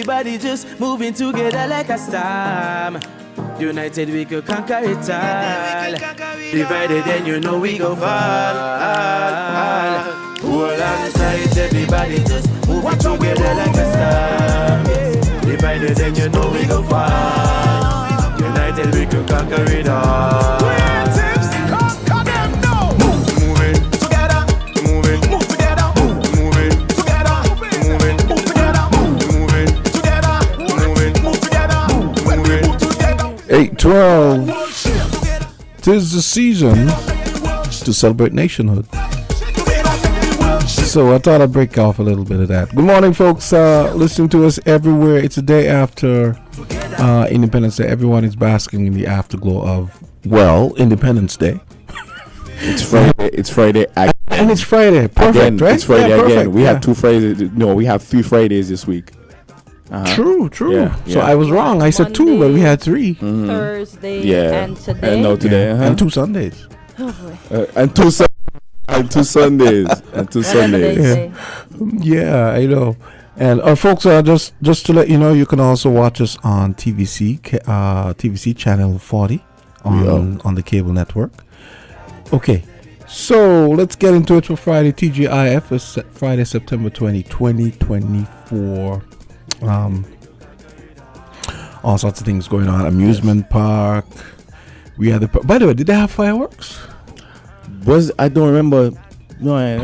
everybody just moving together like a storm. United we could conquer it all. Divided then you know we go fall. Hold on tight, everybody just moving together like a storm. Divided then you know we go fall. United we could conquer it all. Move together, moving together, moving together, moving together, moving together, moving together. 8:12. 'Tis the season to celebrate nationhood. So I thought I'd break off a little bit of that. Good morning, folks. Listening to us everywhere. It's the day after Independence Day. Everyone is basking in the afterglow of, well, Independence Day. It's Friday. It's Friday again. And it's Friday. Perfect, again, right? It's Friday perfect. again. We had 2 Fridays. No, we have 3 Fridays this week. True. Yeah, So yeah. I was wrong. I said 2, but we had 3. Thursday and today. And now today. And 2 Sundays. Oh boy. And 2 Sundays. And 2 Sundays. Yeah, I know. And folks, just to let you know, you can also watch us on TVC Channel 40 on the cable network. Okay, so let's get into it for Friday. TGIF is Friday, September 20, 2024. All sorts of things going on. Amusement park. We had by the way, did they have fireworks? I don't remember. No, I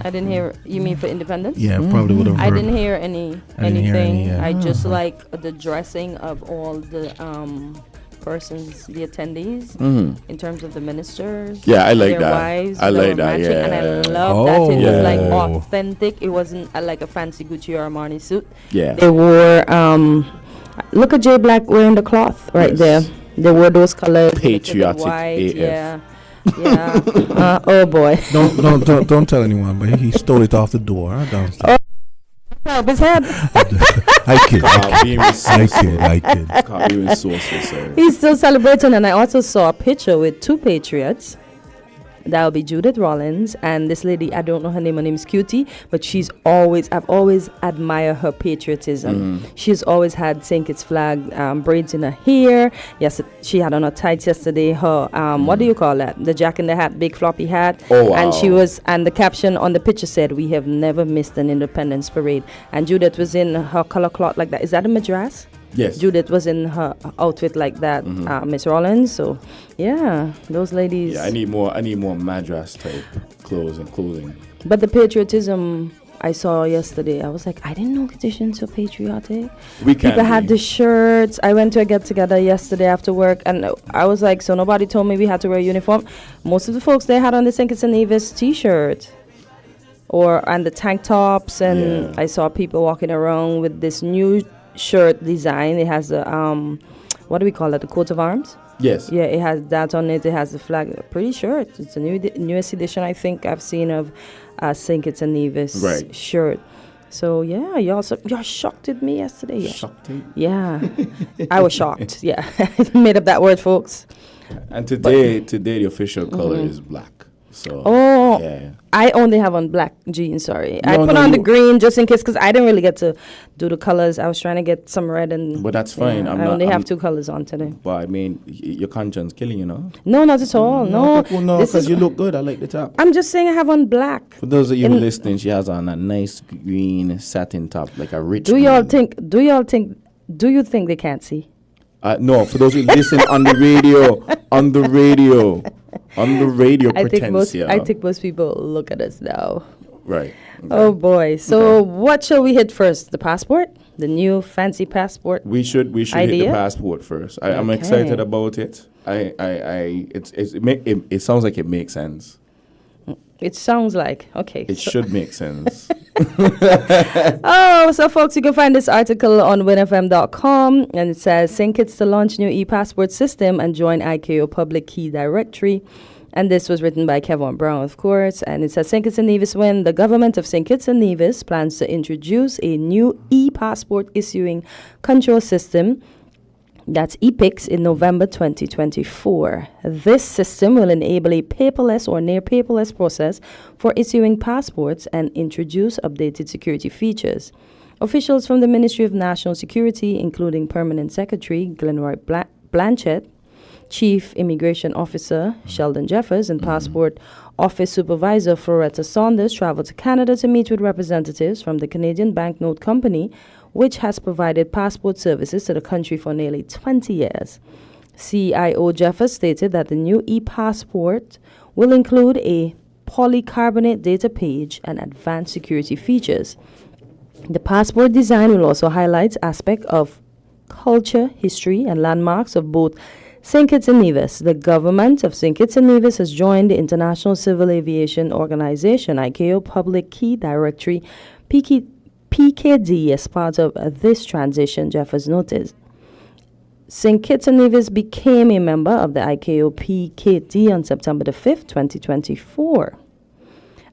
didn't hear. You mean for Independence? Yeah, probably would have heard. I didn't hear anything. Yeah. I just like the dressing of all the persons, the attendees, in terms of the ministers. Yeah, I like their that. Wives, I like that. matching, Yeah, and I love that it was like Oh. authentic. It wasn't like a fancy Gucci or Armani suit. Yeah. They wore. Look at Jay Black wearing the cloth right there. They wore those colors. Patriotic white, AF. yeah. Oh boy. Don't tell anyone, but he stole it off the door downstairs. Up his head. I kid. He's still celebrating, and I also saw a picture with 2 patriots. That will be Judith Rollins and this lady. I don't know her name. Her name is Cutie, but I've always admired her patriotism. She's always had St. Kitts flag braids in her hair. Yes, she had on her tights yesterday. Her what do you call that? The Jack in the Hat, big floppy hat. Oh, wow. And the caption on the picture said, "We have never missed an Independence parade." And Judith was in her color cloth like that. Is that a madras? Yes. Judith was in her outfit like that, Miss Rollins. So, yeah, those ladies. Yeah, I need more madras type clothing. But the patriotism I saw yesterday, I was like, I didn't know Kitchens were patriotic. People had the shirts. I went to a get together yesterday after work, and I was like, so nobody told me we had to wear a uniform. Most of the folks they had on the St. Kitts and Nevis t-shirt, and the tank tops, and I saw people walking around with this new shirt design. It has the what do we call it, the coat of arms? Yes. Yeah, it has that on it. It has the flag. Pretty shirt. It's a newest edition I think I've seen of St. Kitts and Nevis shirt. So yeah, y'all shocked at me yesterday. Yeah. Shocked you? Yeah, I was shocked. Yeah, made up that word, folks. And today the official color is black. So I only have on black jeans. Sorry, I put on the green just in case because I didn't really get to do the colors. I was trying to get some red But that's fine. I only have 2 colors on today. But I mean, your conscience killing you, know? No, not at all. No, because you look good. I like the top. I'm just saying I have on black. For those of you listening, she has on a nice green satin top, like a rich. Do you think they can't see? No, for those who listen on the radio, Kortensia. I think most people look at us now. Right. Okay. Oh boy. So what shall we hit first? The passport? The new fancy passport? We should hit the passport first. I'm excited about it. It sounds like it makes sense. It sounds like, okay. It should make sense. So folks, you can find this article on winfm.com, and it says, St. Kitts to launch new e-passport system and join ICAO public key directory. And this was written by Kevin Brown, of course. And it says, St. Kitts and Nevis win. The government of St. Kitts and Nevis plans to introduce a new e-passport issuing control system. That's EPIX in November 2024. This system will enable a paperless or near paperless process for issuing passports and introduce updated security features. Officials from the Ministry of National Security, including Permanent Secretary Glenroy Blanchett, Chief Immigration Officer Sheldon Jeffers, and Passport Office Supervisor Floretta Saunders, traveled to Canada to meet with representatives from the Canadian Banknote Company, which has provided passport services to the country for nearly 20 years. CIO Jeffers stated that the new e-passport will include a polycarbonate data page and advanced security features. The passport design will also highlight aspects of culture, history, and landmarks of both St. Kitts and Nevis. The government of St. Kitts and Nevis has joined the International Civil Aviation Organization, ICAO Public Key Directory, PKD, as part of this transition, Jeffers noted. St. Kitts and Nevis became a member of the ICAO PKD on September the 5th, 2024.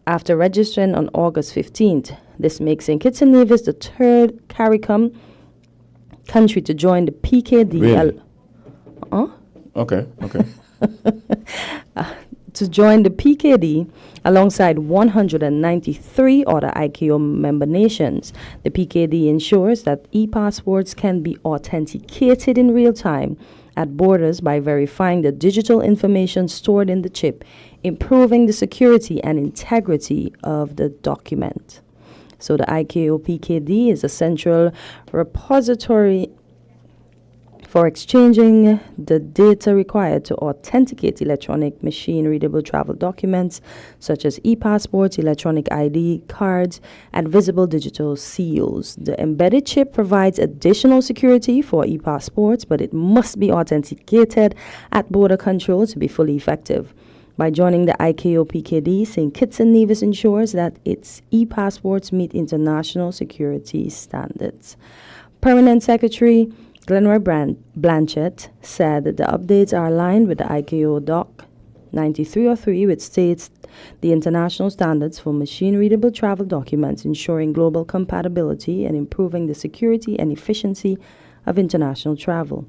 After registering on August 15th, this makes St. Kitts and Nevis the third CARICOM country to join the PKD. Really? Okay. To join the PKD alongside 193 other ICAO member nations. The PKD ensures that e-passports can be authenticated in real time at borders by verifying the digital information stored in the chip, improving the security and integrity of the document. So the ICAO PKD is a central repository for exchanging the data required to authenticate electronic machine-readable travel documents such as e-passports, electronic ID cards, and visible digital seals. The embedded chip provides additional security for e-passports, but it must be authenticated at border control to be fully effective. By joining the ICAO PKD, St. Kitts and Nevis ensures that its e-passports meet international security standards. Permanent Secretary Glenroy Blanchett said that the updates are aligned with the ICAO Doc 9303, which states the international standards for machine-readable travel documents, ensuring global compatibility and improving the security and efficiency of international travel.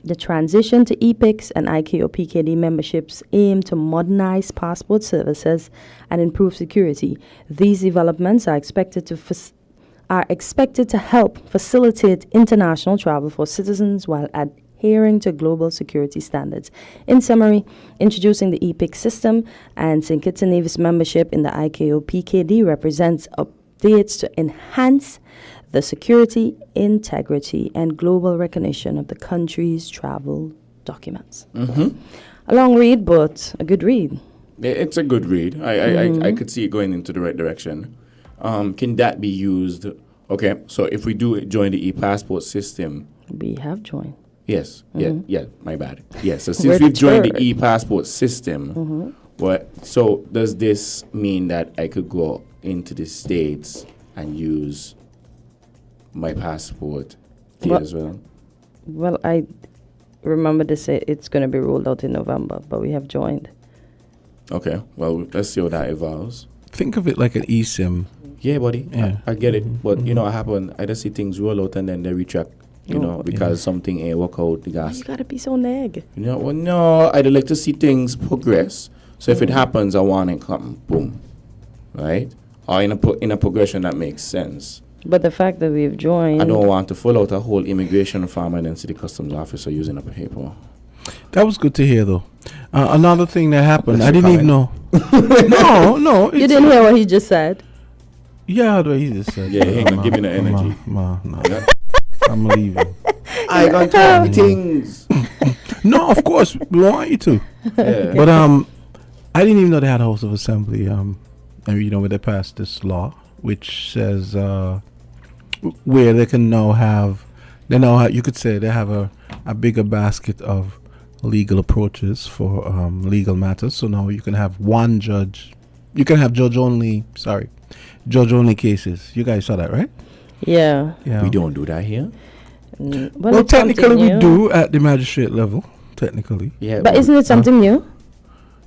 The transition to EPICS and ICAO PKD memberships aim to modernize passport services and improve security. These developments are expected to help facilitate international travel for citizens while adhering to global security standards. In summary, introducing the EPIC system and St. Kitts and Nevis membership in the ICAO PKD represents updates to enhance the security, integrity, and global recognition of the country's travel documents. A long read, but a good read. It's a good read. I could see it going into the right direction. Can that be used? Okay, so if we do join the e-passport system. We have joined. Yes, yeah, my bad. Yes, so since we've joined the e-passport system, so does this mean that I could go into the States and use my passport there as well? Well, I remember to say it's going to be rolled out in November, but we have joined. Okay, well, let's see how that evolves. Think of it like an eSIM. Yeah, buddy. Yeah. I get it. But, you know, what happened? I just see things roll out and then they retract, because something ain't work out the gas. You got to be so neg. No, I'd like to see things progress. So if it happens, I want it come, boom, right? Or in a progression that makes sense. But the fact that we've joined... I don't want to fill out a whole immigration form and then see the customs officer using a paper. That was good to hear, though. Another thing that happened, What's I didn't even know. No. You didn't hear what he just said? Yeah, the way he just said. Yeah, hang on, give me the energy. No. I'm leaving. I got tell me things. No, of course, we want you to. Yeah. But I didn't even know they had a House of Assembly. And where they passed this law, which says where they can now have, you could say they have a bigger basket of legal approaches for legal matters. So now you can have one judge. You can have judge only cases. You guys saw that, right? Yeah. We don't do that here. Well, technically we do at the magistrate level. Technically. Yeah. But isn't it something new?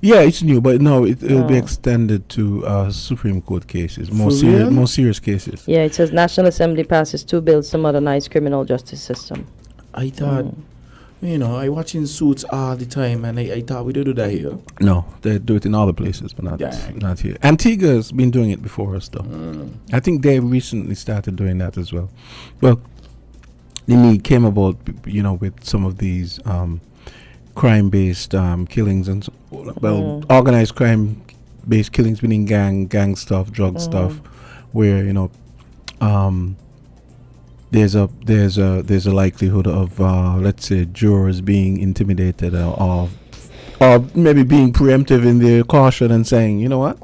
Yeah, it's new, but no, it'll be extended to Supreme Court cases, more serious cases. Yeah, it says National Assembly passes 2 bills to modernize criminal justice system. I thought You know, I watching Suits all the time, and I thought we do that here. No, they do it in other places, but not here. Antigua's been doing it before us, though. I think they recently started doing that as well. Well, the need came about, you know, with some of these crime-based killings and organized crime-based killings, meaning gang stuff, drug stuff, where, you know, there's a likelihood of let's say jurors being intimidated or maybe being preemptive in their caution and saying, you know what,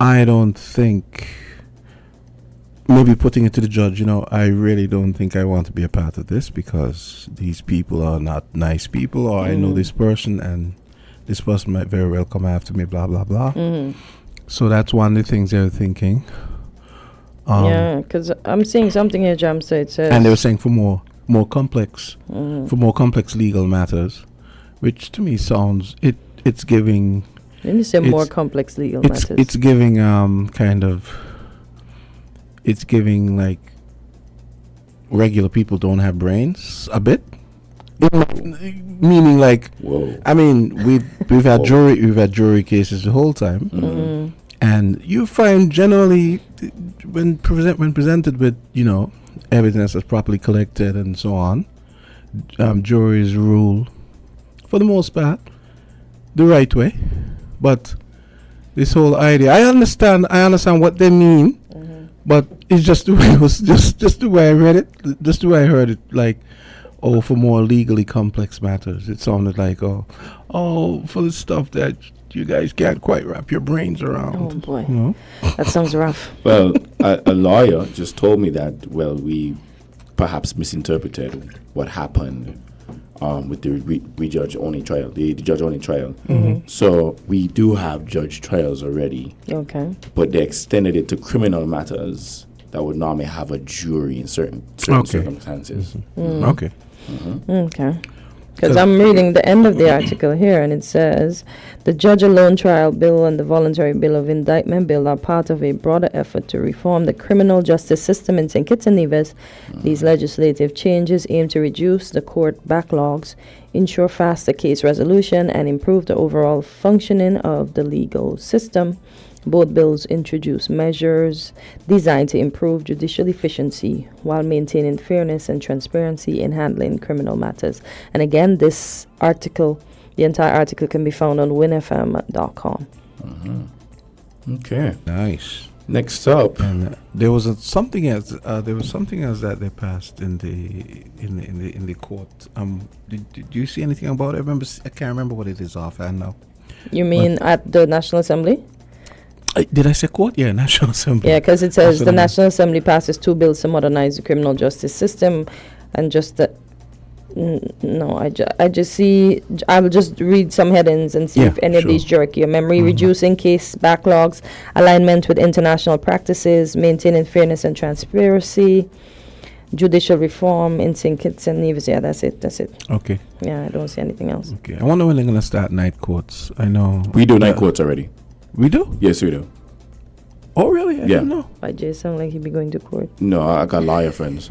I don't think, maybe putting it to the judge, you know, I really don't think I want to be a part of this because these people are not nice people, or I know this person and this person might very well come after me, blah blah blah. So that's one of the things they're thinking. Yeah, because I'm seeing something here, Jamsta. It says, and they were saying for more complex legal matters, which to me sounds it's giving. Let me say more complex legal matters. It's giving it's giving like regular people don't have brains a bit. Meaning like, I mean, we've had jury cases the whole time. And you find generally when presented with, you know, evidence that's properly collected and so on, juries rule for the most part the right way. But this whole idea, I understand what they mean, but it's just the way it was just the way I read it, just the way I heard it, like, oh, for more legally complex matters. It sounded like, oh, for the stuff that you guys can't quite wrap your brains around. Oh boy, you know? That sounds rough. Well, a lawyer just told me that, well, we perhaps misinterpreted what happened with the judge-only trial, the judge-only trial. So we do have judge trials already. Okay. But they extended it to criminal matters that would normally have a jury in certain circumstances. Okay. Okay. Because I'm reading the end of the article here, and it says, the judge alone trial bill and the voluntary bill of indictment bill are part of a broader effort to reform the criminal justice system in St. Kitts and Nevis. These legislative changes aim to reduce the court backlogs, ensure faster case resolution, and improve the overall functioning of the legal system. Both bills introduce measures designed to improve judicial efficiency while maintaining fairness and transparency in handling criminal matters. And again, this article, the entire article, can be found on WINNFM.com. Okay. Nice. Next up, and there was something else. There was something else that they passed in the court. Did you see anything about it? I can't remember what it is offhand now. You mean at the National Assembly? Did I say court? Yeah, National Assembly. Yeah, because it says the National Assembly passes 2 bills to modernize the criminal justice system, and just that. No, I just see. I will just read some headings and see if any of these jerk your memory. Reducing case backlogs, alignment with international practices, maintaining fairness and transparency, judicial reform in St. Kitts and Nevis. Yeah, that's it. Okay. Yeah, I don't see anything else. Okay. I wonder when they're gonna start night courts. I know we do night courts already. We do? Yes, we do. Oh, really? I didn't know. Why Jay sound like he'd be going to court? No, I got lawyer friends.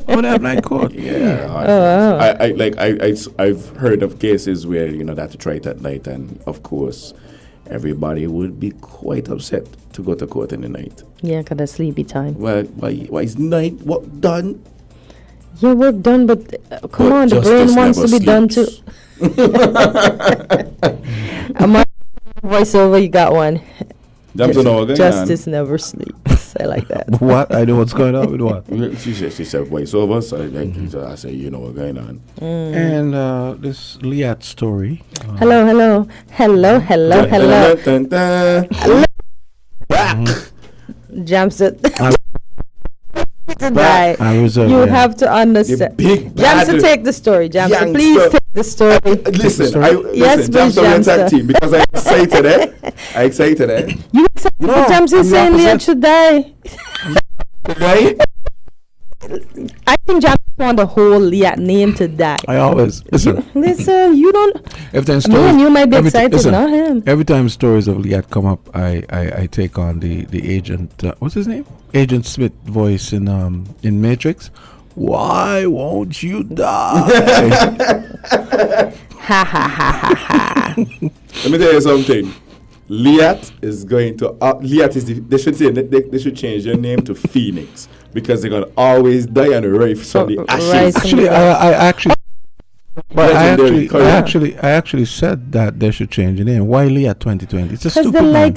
Oh, they have night court. Yeah. I've heard of cases where, you know, they have to try it at night, and of course, everybody would be quite upset to go to court in the night. Yeah, 'cause that's sleepy time. Well, why is night work done? Yeah, work done, but come on, the brain wants to be done too. Voiceover, you got one. Justice never sleeps. I like that. What? I know what's going on with what? She said voiceover, so I say, you know what's going on. And this LIAT story. Hello. Jamsta. Tonight. You have to understand. Jamsta, take the story. Jamsta, please take the story. Listen, yes, Jamsta team, because I'm excited. I'm excited. You excited? No, Jamsta is saying LIAT should die. Right? I think Jamsta want the whole LIAT name to die. I always listen. You don't. If there's stories, me and you might be excited, not him. Every time stories of LIAT come up, I take on the agent. What's his name? Agent Smith voice in Matrix, Why won't you die? Ha ha ha ha ha. Let me tell you something. LIAT is going to LIAT is they should say they should change their name to Phoenix because they're gonna always die on the rise from the ashes. Actually, I actually said that they should change the name. Why LIAT 2020? It's a Because stupid name.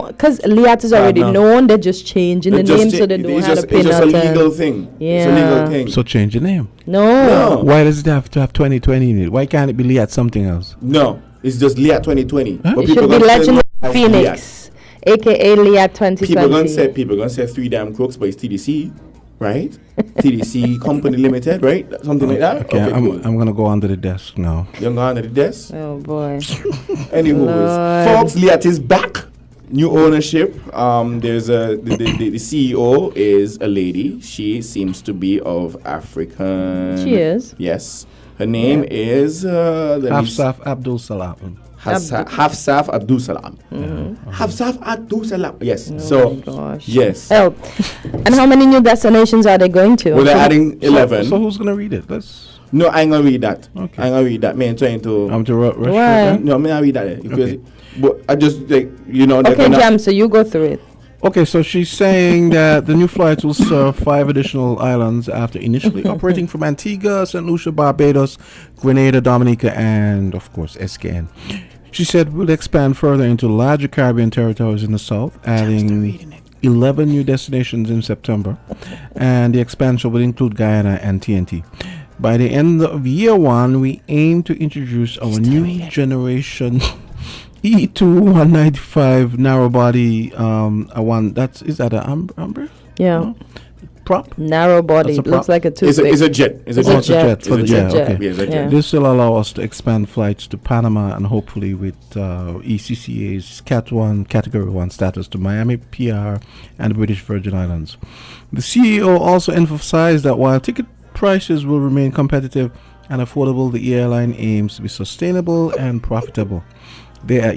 because LIAT is already known. They're just changing the name so they don't have to pay It's just a nothing. legal thing. Yeah. It's a legal thing. So change the name. No. Why does it have to have 2020 in it? Why can't it be LIAT something else? No, it's just LIAT 2020. Huh? But It should be gonna Legend say of Phoenix, aka LIAT 2020. People gonna say three damn crooks, but it's TDC, right? TDC Company Limited, right? Something like that. Okay, cool. I'm gonna go under the desk now. You're going under the desk. Oh boy. Anyways, Lord. folks, LIAT is back. New ownership. There's the CEO is a lady. She seems to be of African. She is. Yes. Her name is Hafsaf Abdul Salam. Hafsaf Abdul Salam. Hafsaf Abdul Salam. Yes. So Gosh. yes. Help. And how many new destinations are they going to? Well, they're adding 11. So who's gonna read it? No, I ain't gonna read that. Okay. I ain't gonna read that. Man, trying to. I'm to rush. Why? No, I'm not read that. Because, Okay. but I just like they're Okay, gonna- Jam, so you go through it. Okay, so she's saying that the new flights will serve 5 additional islands after initially operating from Antigua, St. Lucia, Barbados, Grenada, Dominica, and of course SKN. She said we'll expand further into larger Caribbean territories in the south, adding 11 new destinations in September, and the expansion will include Guyana and TNT. By the end of year 1, we aim to introduce our new generation E2-195 narrow body. Is that an Umber? Yeah. No? Prop? Narrow body. That's a Looks like a It's toothpick. a jet. It's a It's a jet. jet. For the It's a jet. jet. Okay. Yeah, it's a Yeah. jet. This will allow us to expand flights to Panama and hopefully with ECCA's Cat 1, Category 1 status to Miami, PR, and the British Virgin Islands. The CEO also emphasized that while ticket prices will remain competitive and affordable, the airline aims to be sustainable and profitable. They are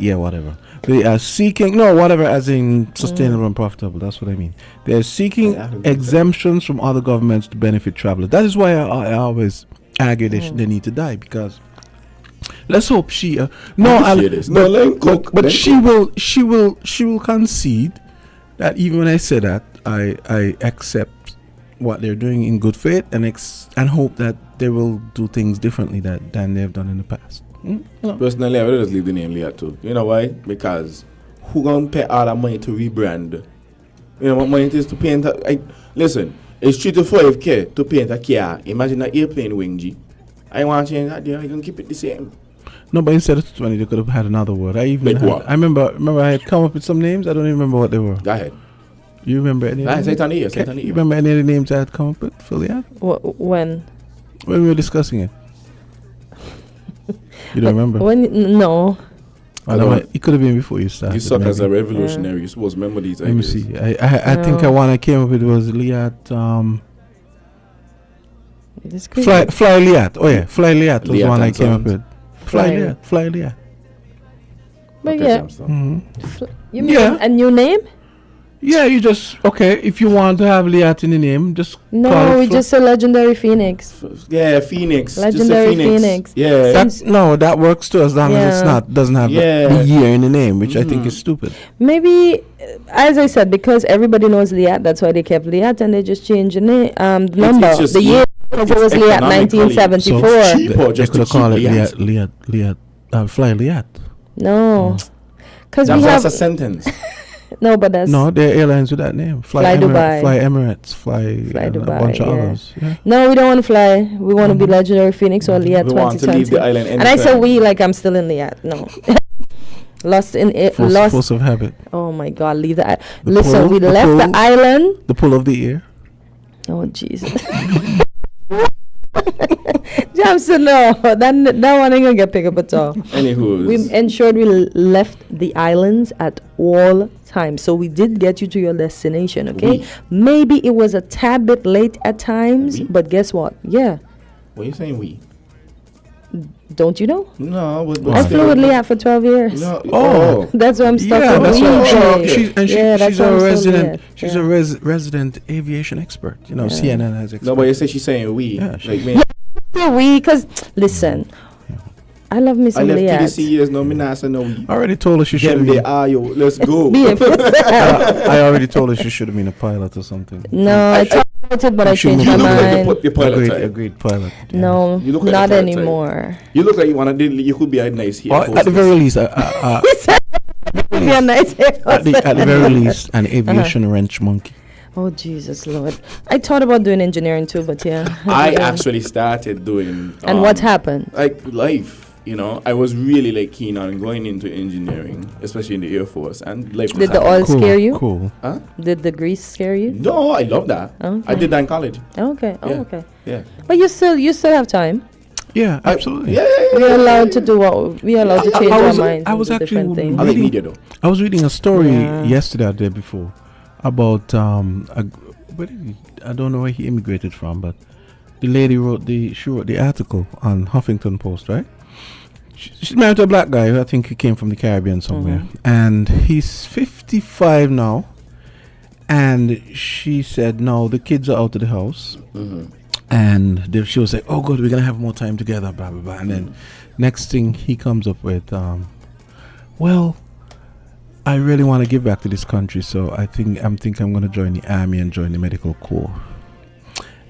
seeking, as in sustainable and profitable. That's what I mean. They are seeking exemptions from other governments to benefit travelers. That is why I always argue they need to die, because let's hope she. But she will concede that even when I say that, I accept what they're doing in good faith and hope that they will do things differently than they've done in the past. Personally, I would just leave the name LIAT too. You know why? Because who gonna pay all that money to rebrand? You know what money it is to paint? Listen, it's 3 to 5K to paint a car. Imagine an airplane wing, G. I want to change that there. I can keep it the same. No, but instead of 20, they could have had another word. I remember I had come up with some names. I don't even remember what they were. Go ahead. You remember any? Say it on the ear. You remember any of the names I had come up with for LIAT? When we were discussing it? You don't remember? No. It could have been before you started. You suck maybe. as a revolutionary. You're supposed to remember these Let me ideas. see. I think the one I came up with was LIAT. Fly LIAT. Oh yeah, Fly LIAT was the one I came up with. Fly LIAT. But Okay, yeah. Jamsta. You mean a new name? Yeah, you just if you want to have LIAT in the name, just call No, it we just say Legendary Phoenix. Yeah, Phoenix. Legendary just a Phoenix. Yeah. that works too, as long as it's doesn't have the year in the name, which I think is stupid. Maybe, as I said, because everybody knows LIAT, that's why they kept LIAT, and they just changed the name, number. just The year it's was LIAT economically 1974. So cheaper they just could to have called it keep LIAT. Fly LIAT. No, because we That's have a sentence. no, but that's No, there are airlines with that name. Fly Dubai. Fly Emirates. Fly Dubai, a bunch of yeah. others. Yeah. No, we don't want to fly. We want to be Legendary Phoenix or LIAT We want to 2020. leave the island And I said we like I'm still in LIAT. No. Lost in it. Force of habit. Oh my God! Leave the. The Listen, pull, we the left pull. the island. The pull of the ear. Oh Jesus! Jamsta, no, that one ain't gonna get picked up at all. Anywho, We ensured we left the islands at all times, so we did get you to your destination. Okay, We. maybe it was a tad bit late at times, We. but guess what? Yeah, what are you saying? We Don't you know? No, I flew with LIAT for 12 years. No. Oh. That's why I'm stuck Yeah, with that's what weekdays. she's a resident. She's She's a resident aviation expert. You know, CNN has expert. No, but you say she's saying we. Yeah, Like me. Because listen, I love me I some left LIAT. TVC years. No, me not say no we. I already told her she should Them have they been. are yo. Let's go. Be a I already told her she should have been a pilot or something. No, I thought about it, but I She changed moved my You look like you mind. put the pilot Agreed, type. agreed, pilot. Yeah. No, You look like not a pilot type. anymore. You look like you wanna. You could be a nice here. Or at the very least, Be a nice at the very least, an aviation wrench monkey. Oh Jesus Lord! I thought about doing engineering too, but yeah. I didn't. actually started doing. And what happened? Like life. You know, I was really like keen on going into engineering, especially in the Air Force, and life. Did the oil scare you? Cool. Huh? Did the grease scare you? No, I love that. Okay. I did that in college. Okay. Oh, Yeah. okay. Yeah. But you still have time. Yeah, absolutely. Yeah. We're allowed to do what we're allowed to change I our was- minds. I was and do different actually things. I like Reading- media though. I was reading a story Yeah. yesterday or the day before about I don't know where he immigrated from, but the lady wrote the article on Huffington Post, right? She's married to a black guy who I think he came from the Caribbean somewhere, and he's 55 now. And she said, "No, the kids are out of the house." And she was like, "Oh, good, we're gonna have more time together." Blah blah blah. And then next thing he comes up with, well, I really want to give back to this country, so I'm going to join the army and join the medical corps.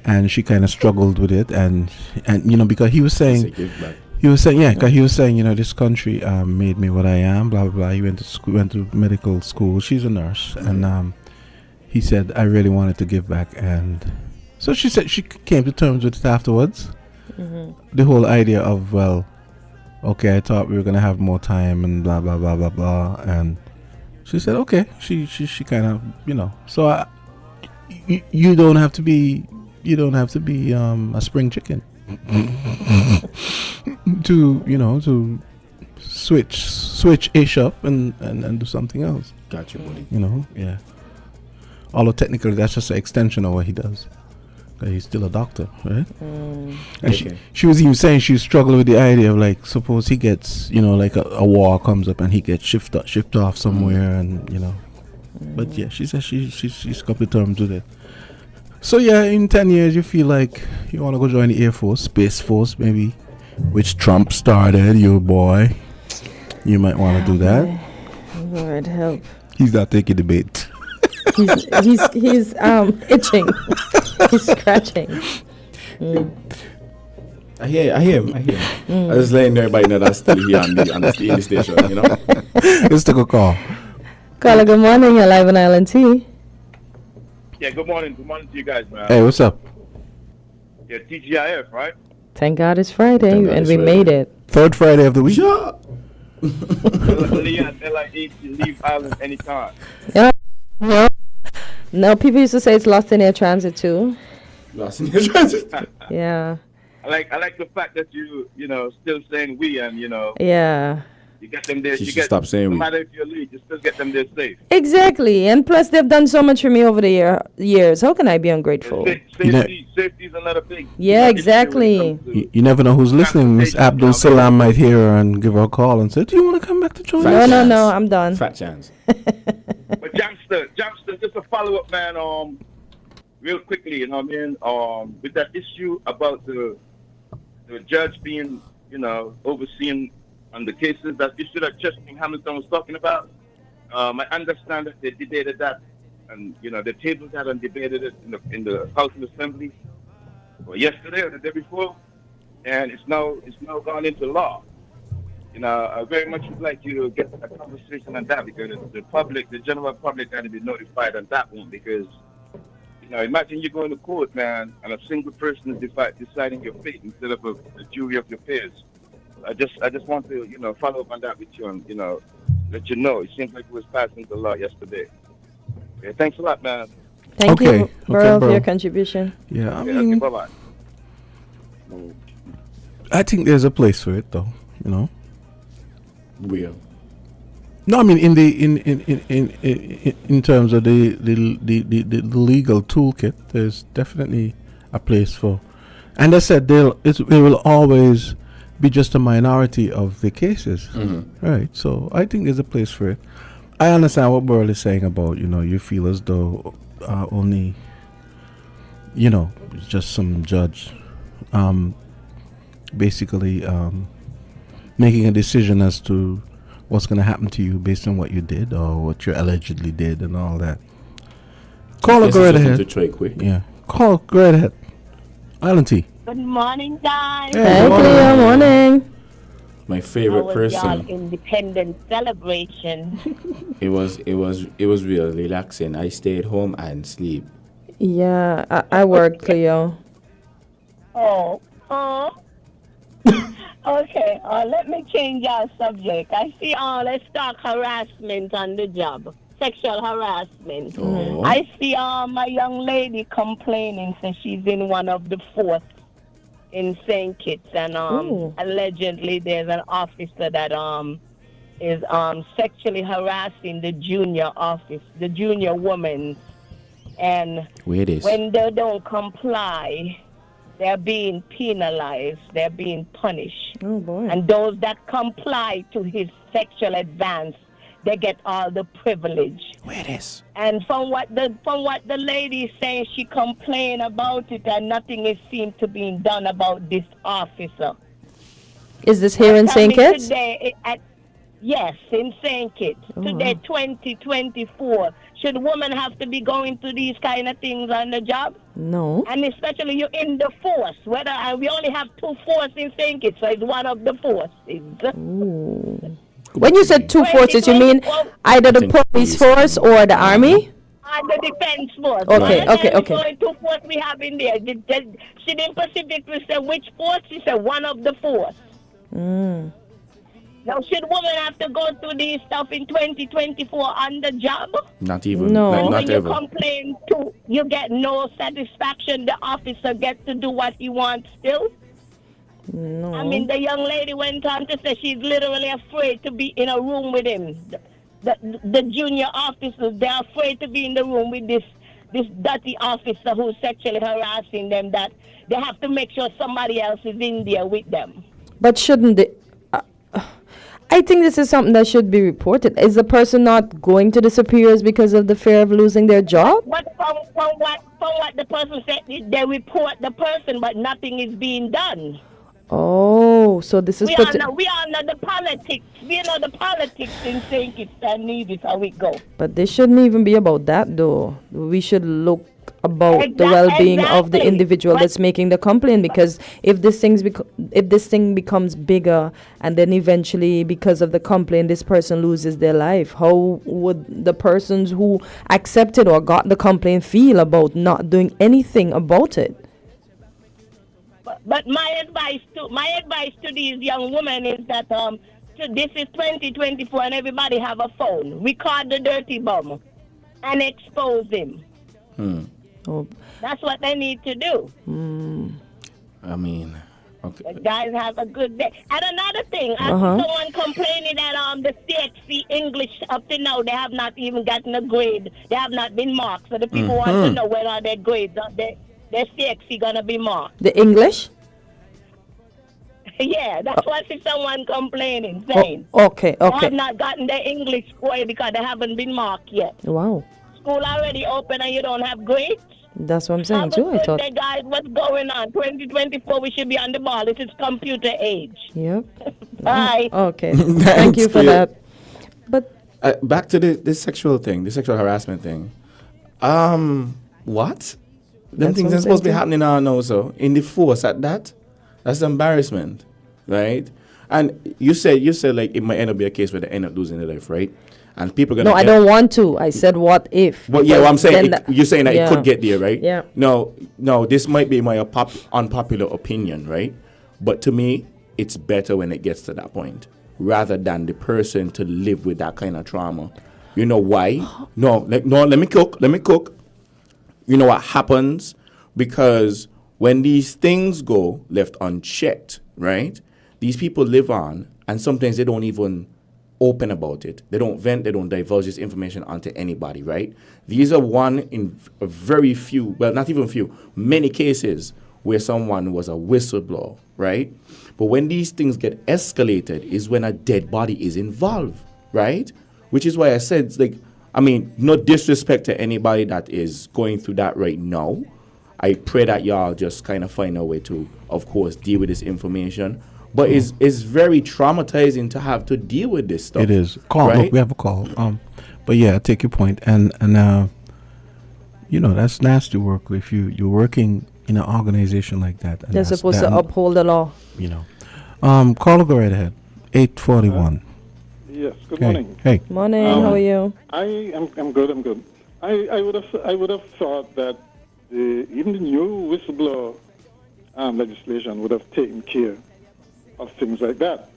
And she kind of struggled with it, and you know, because he was saying, you know, this country made me what I am, blah blah blah. He went to medical school. She's a nurse, and he said, I really wanted to give back, and so she said she came to terms with it afterwards. The whole idea of, well, okay, I thought we were gonna have more time and blah blah blah blah blah, and she said okay. She kind of, you know. So you don't have to be a spring chicken to switch ish up and do something else. Got you, buddy. You know, yeah. Although technically that's just an extension of what he does. He's still a doctor, right? And she was even saying she struggled with the idea of, like, suppose he gets, you know, like a war comes up and he gets shipped off somewhere, and you know. But yeah, she says she's come to terms with it. So yeah, in 10 years you feel like you want to go join the Air Force, Space Force maybe, which Trump started, your boy. You might want to do that. Lord help. He's not taking the bait. He's itching. He's scratching. I hear him. I was letting everybody know that's still here on the station, you know. Let's take a call. Caller, good morning. You're live on Island T. Yeah, good morning. Good morning to you guys, man. Hey, what's up? Yeah, TGIF, right? Thank God it's Friday, Thank God and it's we Friday. made it. Third Friday of the week. Sure. LIAT, you leave Island anytime. Yeah. No, people used to say it's lost in air transit too. Lost in your transit. Yeah. I like the fact that you still saying we, and Yeah. you get them there. She You should get stop saying no we. matter if you're late, you still get them there safe. Exactly. And plus, they've done so much for me over the years. How can I be ungrateful? Safety is another thing. Yeah, exactly. You never know who's listening. Miss Abdul Salam might hear her and give her a call and say, do you want to come back to join Fat us? No, chance. I'm done. Fat chance. But Jamsta, just a follow up, man. Real quickly, you know what I mean? With that issue about the judge being, overseeing on the cases, that issue that Justin Hamilton was talking about. I understand that they debated that, and they tabled that and debated it in the House of Assembly, or yesterday or the day before, and it's now gone into law. I very much would like you to get a conversation on that, because the general public, got to be notified on that one, because imagine you going to court, man, and a single person is deciding your fate instead of a jury of your peers. I just want to follow up on that with you and let you know. It seems like it was passed into law yesterday. Okay, thanks a lot, man. Thank Okay, you, okay, Burl, for bro. your contribution. Yeah, I Okay, mean, bye bye. I think there's a place for it, though. Real. No, I mean in terms of the legal toolkit, there's definitely a place for. And I said it will always be just a minority of the cases. Right. So I think there's a place for it. I understand what Burl is saying about, you feel as though only, just some judge basically making a decision as to what's going to happen to you based on what you did or what you allegedly did and all that. Call or go right ahead. Yeah. Call, go right ahead. Island T. Good morning, guys. Hey, Cleo, morning. My favorite How was y'all person. independence celebration? It was real relaxing. I stayed home and sleep. Yeah, I work, Cleo. Oh. Okay, let me change our subject. I see, let's talk harassment on the job. Sexual harassment. Oh. I see my young lady complaining since she's in one of the fourth in St. Kitts, and allegedly there's an officer that is sexually harassing the junior woman, and Where is? when they don't comply, they're being penalized, they're being punished. Oh, boy. And those that comply to his sexual advance, they get all the privilege. Where is? And from what the lady is saying, she complained about it, and nothing is seemed to be done about this officer. Is this here in St. Kitts? Today, yes, in St. Kitts. Today, 2024. Should women have to be going through these kind of things on the job? No. And especially you in the force. We only have 2 forces in St. Kitts, so it's one of the forces. Ooh. When you said 2 forces, you mean either the police force or the army? And the defense force. Okay. It's only 2 forces we have in there. She didn't specifically say which force. She said one of the force. Now, should women have to go through these stuff in 2024 on the job? Not even. No. Like, When not you ever. complain too, you get no satisfaction. The officer gets to do what he wants still. No. I mean, the young lady went on to say she's literally afraid to be in a room with him. The junior officers, they're afraid to be in the room with this dirty officer who's sexually harassing them, that they have to make sure somebody else is in there with them. But shouldn't they? I think this is something that should be reported. Is the person not going to the superiors because of the fear of losing their job? But from what the person said, they report the person, but nothing is being done. Oh, so this is We all know the politics. We know the politics in St. Kitts and Nevis, how it go. But this shouldn't even be about that, though. We should look about the well-being of the Exactly. individual But- that's making the complaint. Because if this thing becomes bigger, and then eventually because of the complaint this person loses their life, how would the persons who accepted or got the complaint feel about not doing anything about it? But my advice to these young women is that this is 2024 and everybody have a phone. Record the dirty bum and expose him. Oh, That's what they need to do. I mean, okay. The guys have a good day. And another thing, I see someone complaining that the CXC English up to now, they have not even gotten a grade. They have not been marked. So the people want to know whether their grades are their CXC gonna be marked. the English? Yeah, that's what someone complaining, saying. Okay. They have not gotten their English score because they haven't been marked yet. Wow. School already open and you don't have grades? That's what I'm saying, Have a too. I good thought. day, guys. What's going on? 2024, we should be on the ball. This is computer age. Yep. Bye. Okay. Thank you for Cleo. that. But Back to this sexual thing, the sexual harassment thing. What? Them That's things what are supposed to be I'm happening now, no, so in the force at that. That's embarrassment, right? And you said like it might end up be a case where they end up losing their life, right? And people gonna no, I don't want to. I said what if. Well, yeah, what I'm saying, Then you're saying that yeah. it could get there, right? Yeah. No, this might be my unpopular opinion, right? But to me, it's better when it gets to that point, rather than the person to live with that kind of trauma. You know why? Let me cook. You know what happens? Because when these things go left unchecked, right? These people live on, and sometimes they don't even open about it. They don't vent, they don't divulge this information onto anybody, right? These are one in a very few, well, not even few, many cases where someone was a whistleblower, right? But when these things get escalated is when a dead body is involved, right? Which is why I said, it's like, I mean, no disrespect to anybody that is going through that right now. I pray that y'all just kind of find a way to, of course, deal with this information. But it's very traumatizing to have to deal with this stuff. It is. Call. Right? Look, we have a call. But yeah, I take your point. And you know, that's nasty work if you're working in an organization like that. And They're supposed to uphold the law. You know. Caller, go right ahead. 841. Yes. Good morning. Hey. Morning. How are you? I'm good. I'm good. I would have thought that even the new whistleblower legislation would have taken care of things like that.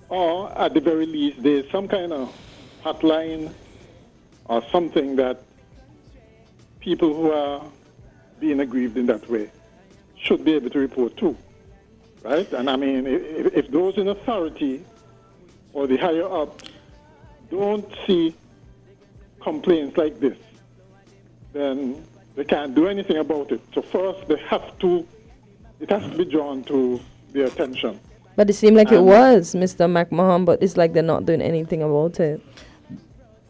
Or at the very least, there's some kind of hotline or something that people who are being aggrieved in that way should be able to report to, right? And I mean, if those in authority or the higher ups don't see complaints like this, then they can't do anything about it. So first, it has to be drawn to their attention. But it seemed like it was, Mr. McMahon, but it's like they're not doing anything about it.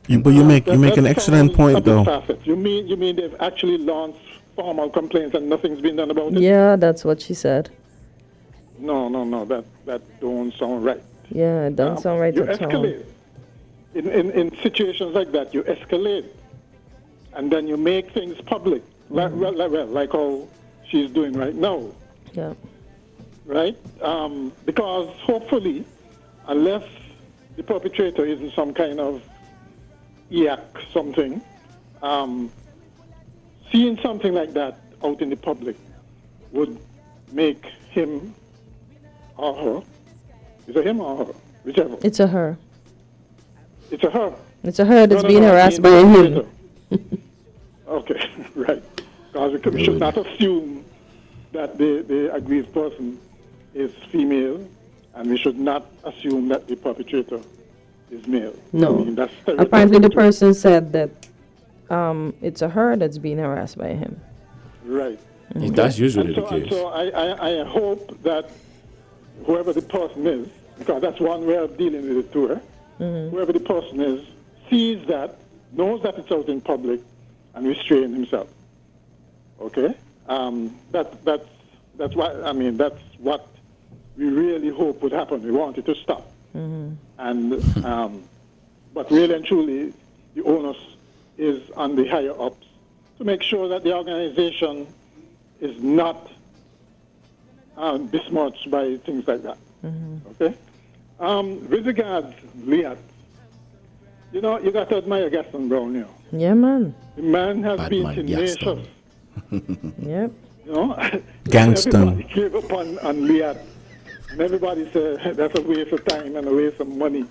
But you make an excellent point, though. You mean they've actually launched formal complaints and nothing's been done about it? Yeah, that's what she said. No, that don't sound right. Yeah, it doesn't sound right you at all. escalate. In situations like that, you escalate, and then you make things public, like how she's doing right now. Yeah. Right? Because hopefully, unless the perpetrator is in some kind of yak something, seeing something like that out in the public would make him or her, is it him or her? Whichever. It's a her. It's a her. It's a her that's No, being harassed by the him. perpetrator. Okay, right. Because we should not assume that the aggrieved person is female, and we should not assume that the perpetrator is male. No. I mean, that's Apparently the person said that it's a her that's being harassed by him. right. That's usually the case. So I hope that whoever the person is, because that's one way of dealing with it too, whoever the person is, sees that, knows that it's out in public, and restrain himself. Okay? That's what, I mean, that's what we really hope would happen. We want it to stop. And but really and truly, the onus is on the higher ups to make sure that the organization is not besmirched by things like that. Okay? With regards LIAT, you know, you got to admire Gaston Brown, you know. Yeah, man. The man has Bad been man, tenacious. Gaston. Yep. You know? Gangston. Everybody gave up on LIAT. And everybody said that's a waste of time and a waste of money.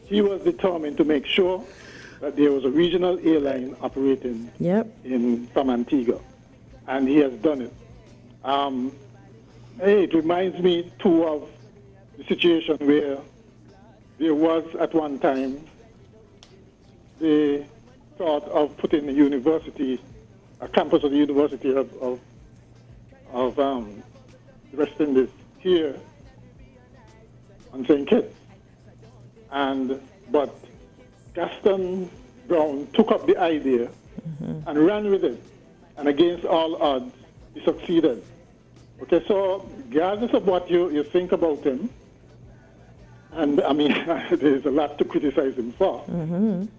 He was determined to make sure that there was a regional airline operating from Antigua. And he has done it. It reminds me, too, of the situation where there was, at one time, the thought of putting a campus of the University of the West Indies here on St. Kitts. But Gaston Brown took up the idea and ran with it. And against all odds, he succeeded. Okay, so regardless of what you think about him, and I mean, there's a lot to criticize him for.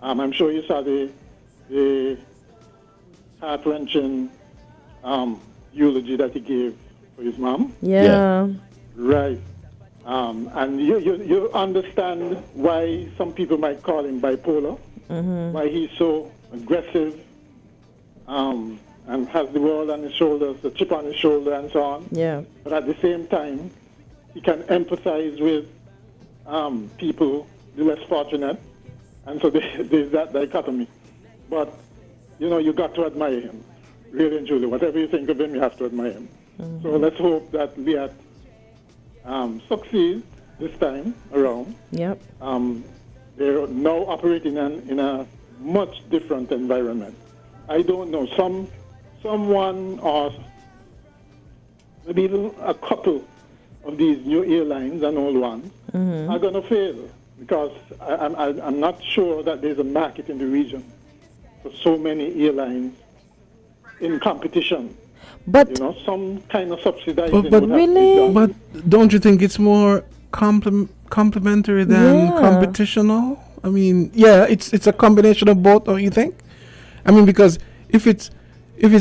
I'm sure you saw the heart-wrenching eulogy that he gave for his mom. Yeah. Right. And you understand why some people might call him bipolar, why he's so aggressive, and has the world on his shoulders, the chip on his shoulder, and so on. Yeah. But at the same time, he can empathize with people, the less fortunate, and so there's that dichotomy. But, you know, you got to admire him, really and truly. Whatever you think of him, you have to admire him. So let's hope that LIAT succeeds this time around. Yep. They're now operating in a much different environment. I don't know. someone or maybe even a couple of these new airlines and old ones are going to fail because I'm not sure that there's a market in the region for so many airlines in competition. But some kind of subsidizing. But really? But don't you think it's more complementary than competitional? I mean, yeah, it's a combination of both, don't you think? I mean, because if it's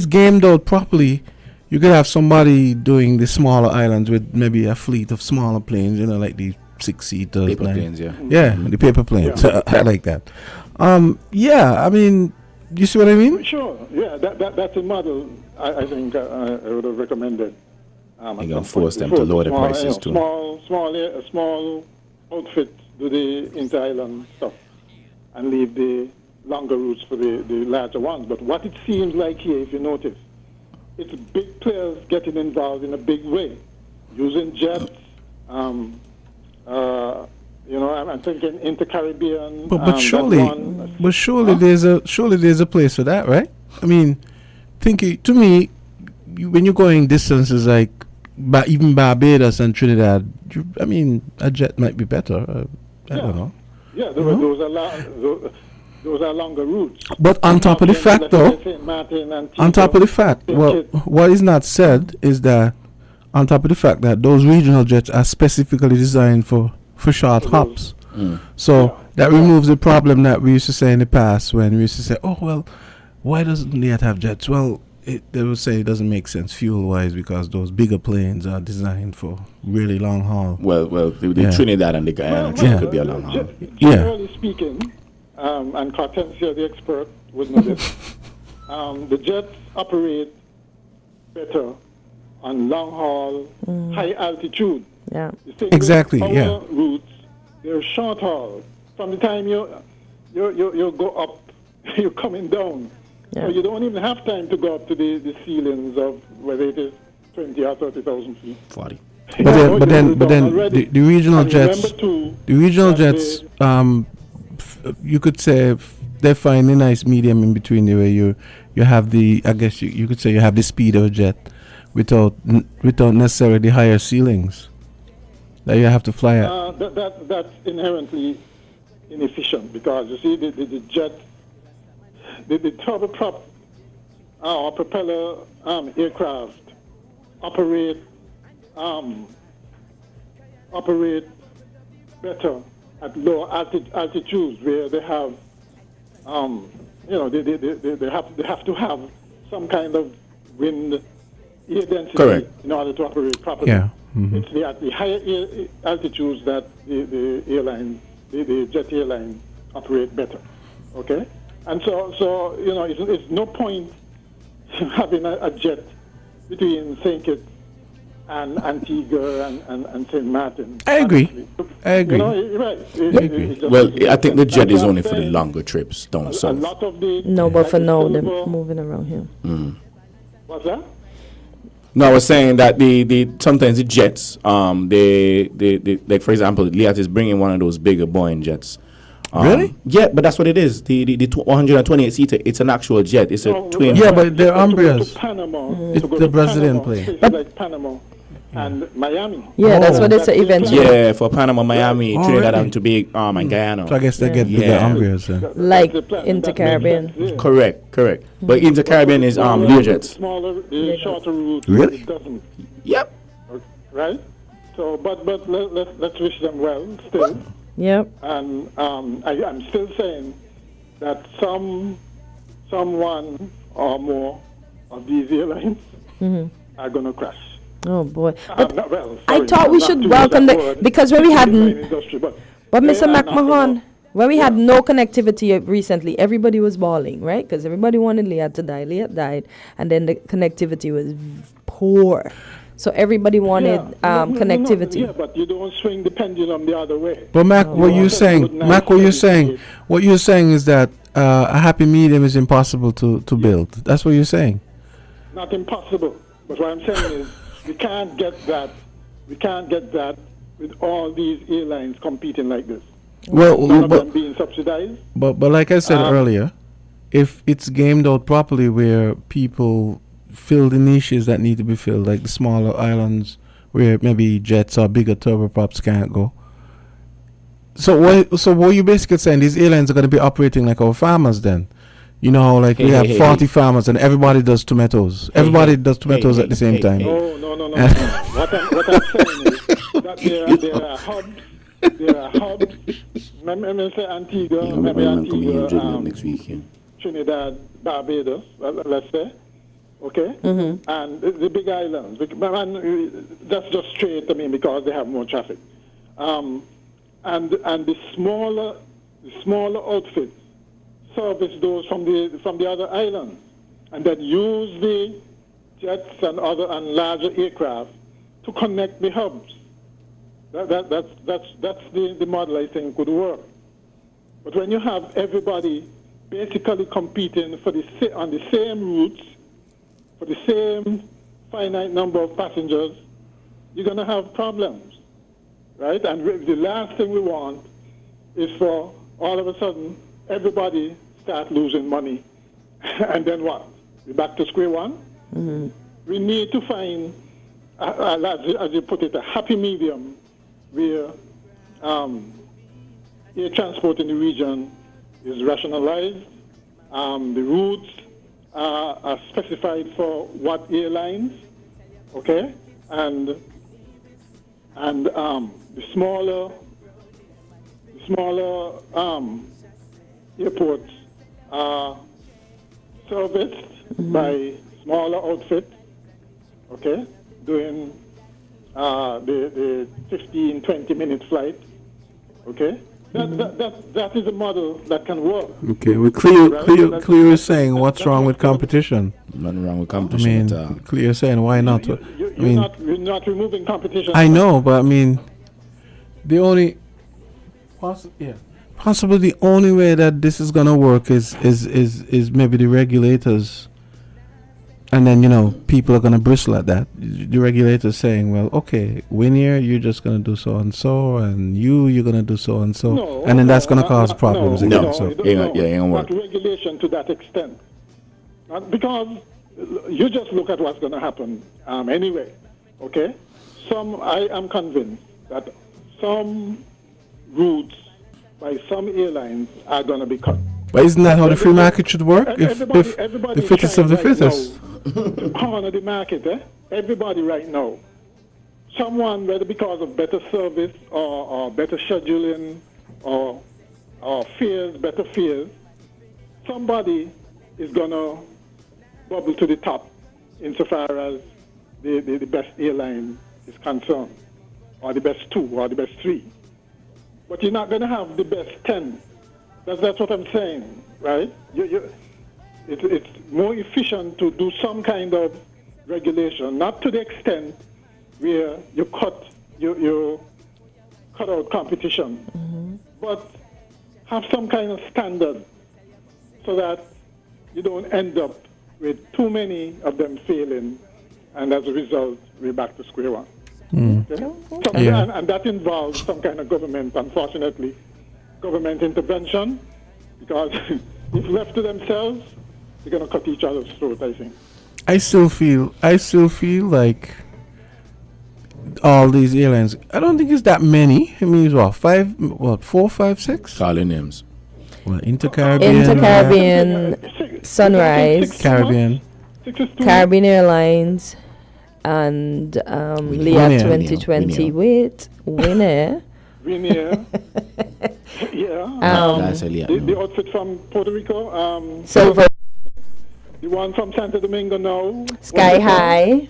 gamed out properly, you could have somebody doing the smaller islands with maybe a fleet of smaller planes, like the 6-seater Paper planes, yeah. Yeah, the paper planes. Yeah. I like that. Yeah, I mean, you see what I mean? Sure, yeah, that's a model I think I would have recommended. You're going to force them to lower the prices too. Small outfits do the inter-island stuff and leave the longer routes for the larger ones. But what it seems like here, if you notice, it's big players getting involved in a big way, using jets. I'm thinking inter-Caribbean. But surely there's a place for that, right? I mean, to me, when you're going distances like even Barbados and Trinidad, a jet might be better. I don't know. Yeah, those are longer routes. But on top of the fact, though, what is not said is that on top of the fact that those regional jets are specifically designed for short hops. So that removes the problem that we used to say in the past when we used to say, oh, well, why doesn't LIAT have jets? Well, they would say it doesn't make sense fuel-wise because those bigger planes are designed for really long haul. Well, the Trinidad and the Guyana trip could be a long haul. Generally speaking, and Kortensia, the expert, would know this, the jets operate better on long haul, high altitude. Yeah. Exactly, routes, they're short haul. From the time you go up, you're coming down. Yeah. So you don't even have time to go up to the ceilings of whether it is 20 or 30,000 feet. 40. But then the regional jets, you could say they find a nice medium in between the way you have the, I guess you could say you have the speedo jet without necessarily the higher ceilings that you have to fly at. That's inherently inefficient because you see the jet, the turboprop or propeller aircraft operate better at lower altitudes where they have they have to have some kind of wind air density in order to operate properly. Yeah. Mm-hmm. It's at the higher altitudes that the jet airlines operate better. Okay? And so it's no point having a jet between St. Kitts and Antigua and St. Martin. I agree. Right. I think the jet is only for the longer trips down south. But for now, they're moving around here. What's that? No, I was saying that the sometimes the jets, they like for example, LIAT is bringing one of those bigger Boeing jets. Really? Yeah, but that's what it is. The 128 seater. It's an actual jet. It's a twin. Yeah, but they're Umbrias. It's the Brazilian plane. Like Panama and Miami. Yeah, that's what it's eventually. Yeah, for Panama, Miami, Trinidad and Tobago, and Guyana. So I guess they get bigger Umbrias. Like Inter-Caribbean. Correct. But Inter-Caribbean is Learjets. Smaller, shorter route. Really? It doesn't. Yep. Right. So, but let's wish them well still. Yep. And I'm still saying that someone or more of these airlines are going to crash. Oh boy! But I thought we should welcome because when we had but Mr. McMahon, when we had no connectivity recently, everybody was bawling, right? Because everybody wanted LIAT to die. LIAT died, and then the connectivity was poor. So everybody wanted connectivity. Yeah, but you don't swing the pendulum the other way. But Mac, what you're saying? What you're saying is that a happy medium is impossible to build. That's what you're saying. Not impossible. But what I'm saying is we can't get that. We can't get that with all these airlines competing like this. None of them being subsidized. But like I said earlier, if it's gamed out properly, where people fill the niches that need to be filled, like the smaller islands where maybe jets or bigger turboprops can't go. So what you basically saying, these airlines are going to be operating like our farmers then? You know, like we have 40 farmers and everybody does tomatoes. Everybody does tomatoes at the same time. No. What I'm saying is that there are hubs. There are hubs. Maybe say Antigua, maybe Antigua, next week. Yeah. Trinidad, Barbados, let's say. Okay? And the big islands. That's just straight, because they have more traffic. And the smaller outfits service those from the other islands, and then use the jets and larger aircraft to connect the hubs. That's the model I think would work. But when you have everybody basically competing on the same routes for the same finite number of passengers, you're going to have problems, right? And the last thing we want is for all of a sudden everybody start losing money. And then what? We're back to square one? We need to find, as you put it, a happy medium where air transport in the region is rationalized. The routes are specified for what airlines, okay? And the smaller airports are serviced by smaller outfits, okay, doing the 15, 20-minute flight, okay? That is a model that can work. Okay, well, Clear is saying, what's wrong with competition? Nothing wrong with competition at all. Clear is saying, why not? You're not removing competition. I know, but possibly the only way that this is gonna work is maybe the regulators, and then people are gonna bristle at that. The regulators saying, well, okay, WINNMedia, you're just gonna do so and so, and you're gonna do so and so, and then that's gonna cause problems again. Not regulation to that extent, because you just look at what's gonna happen anyway. Okay, I am convinced that some routes by some airlines are going to be cut. But isn't that how the free market should work? If the fittest of the fittest. To corner the market, everybody right now. Someone, whether because of better service or better scheduling or better fares, somebody is going to bubble to the top insofar as the best airline is concerned, or the best two, or the best three. But you're not going to have the best 10. That's what I'm saying, right? It's more efficient to do some kind of regulation, not to the extent where you cut out competition, but have some kind of standard so that you don't end up with too many of them failing, and as a result, we're back to square one. Okay? And that involves some kind of government, unfortunately, government intervention, because if left to themselves, they're going to cut each other's throat, I think. I still feel like all these airlines, I don't think it's that many. I mean, it's 4, 5, 6? Calling names. Well, Intercaribbean, Sunrise, Caribbean Airlines, and LIAT 2020 with WINNMedia. WINNMedia. That's a LIAT. The outfit from Puerto Rico. Silver. The one from Santo Domingo now. Sky High.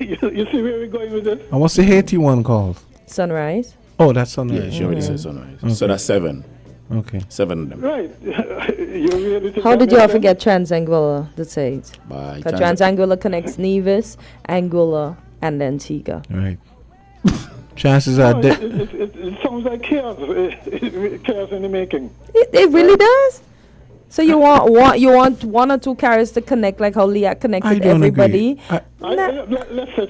You see where we're going with this? And what's the Haiti one called? Sunrise. Oh, that's Sunrise. Yeah, she already said Sunrise. Okay. So that's 7. Okay. 7 of them. Right. You really think How that did you makes forget Transangular, the state? By Because Transangular connects Nevis, Anguilla, and Antigua. Right. Chances are sense? It sounds like chaos. Chaos in the making. It really does. So you want one or two carriers to connect like how LIAT connected everybody? Let's say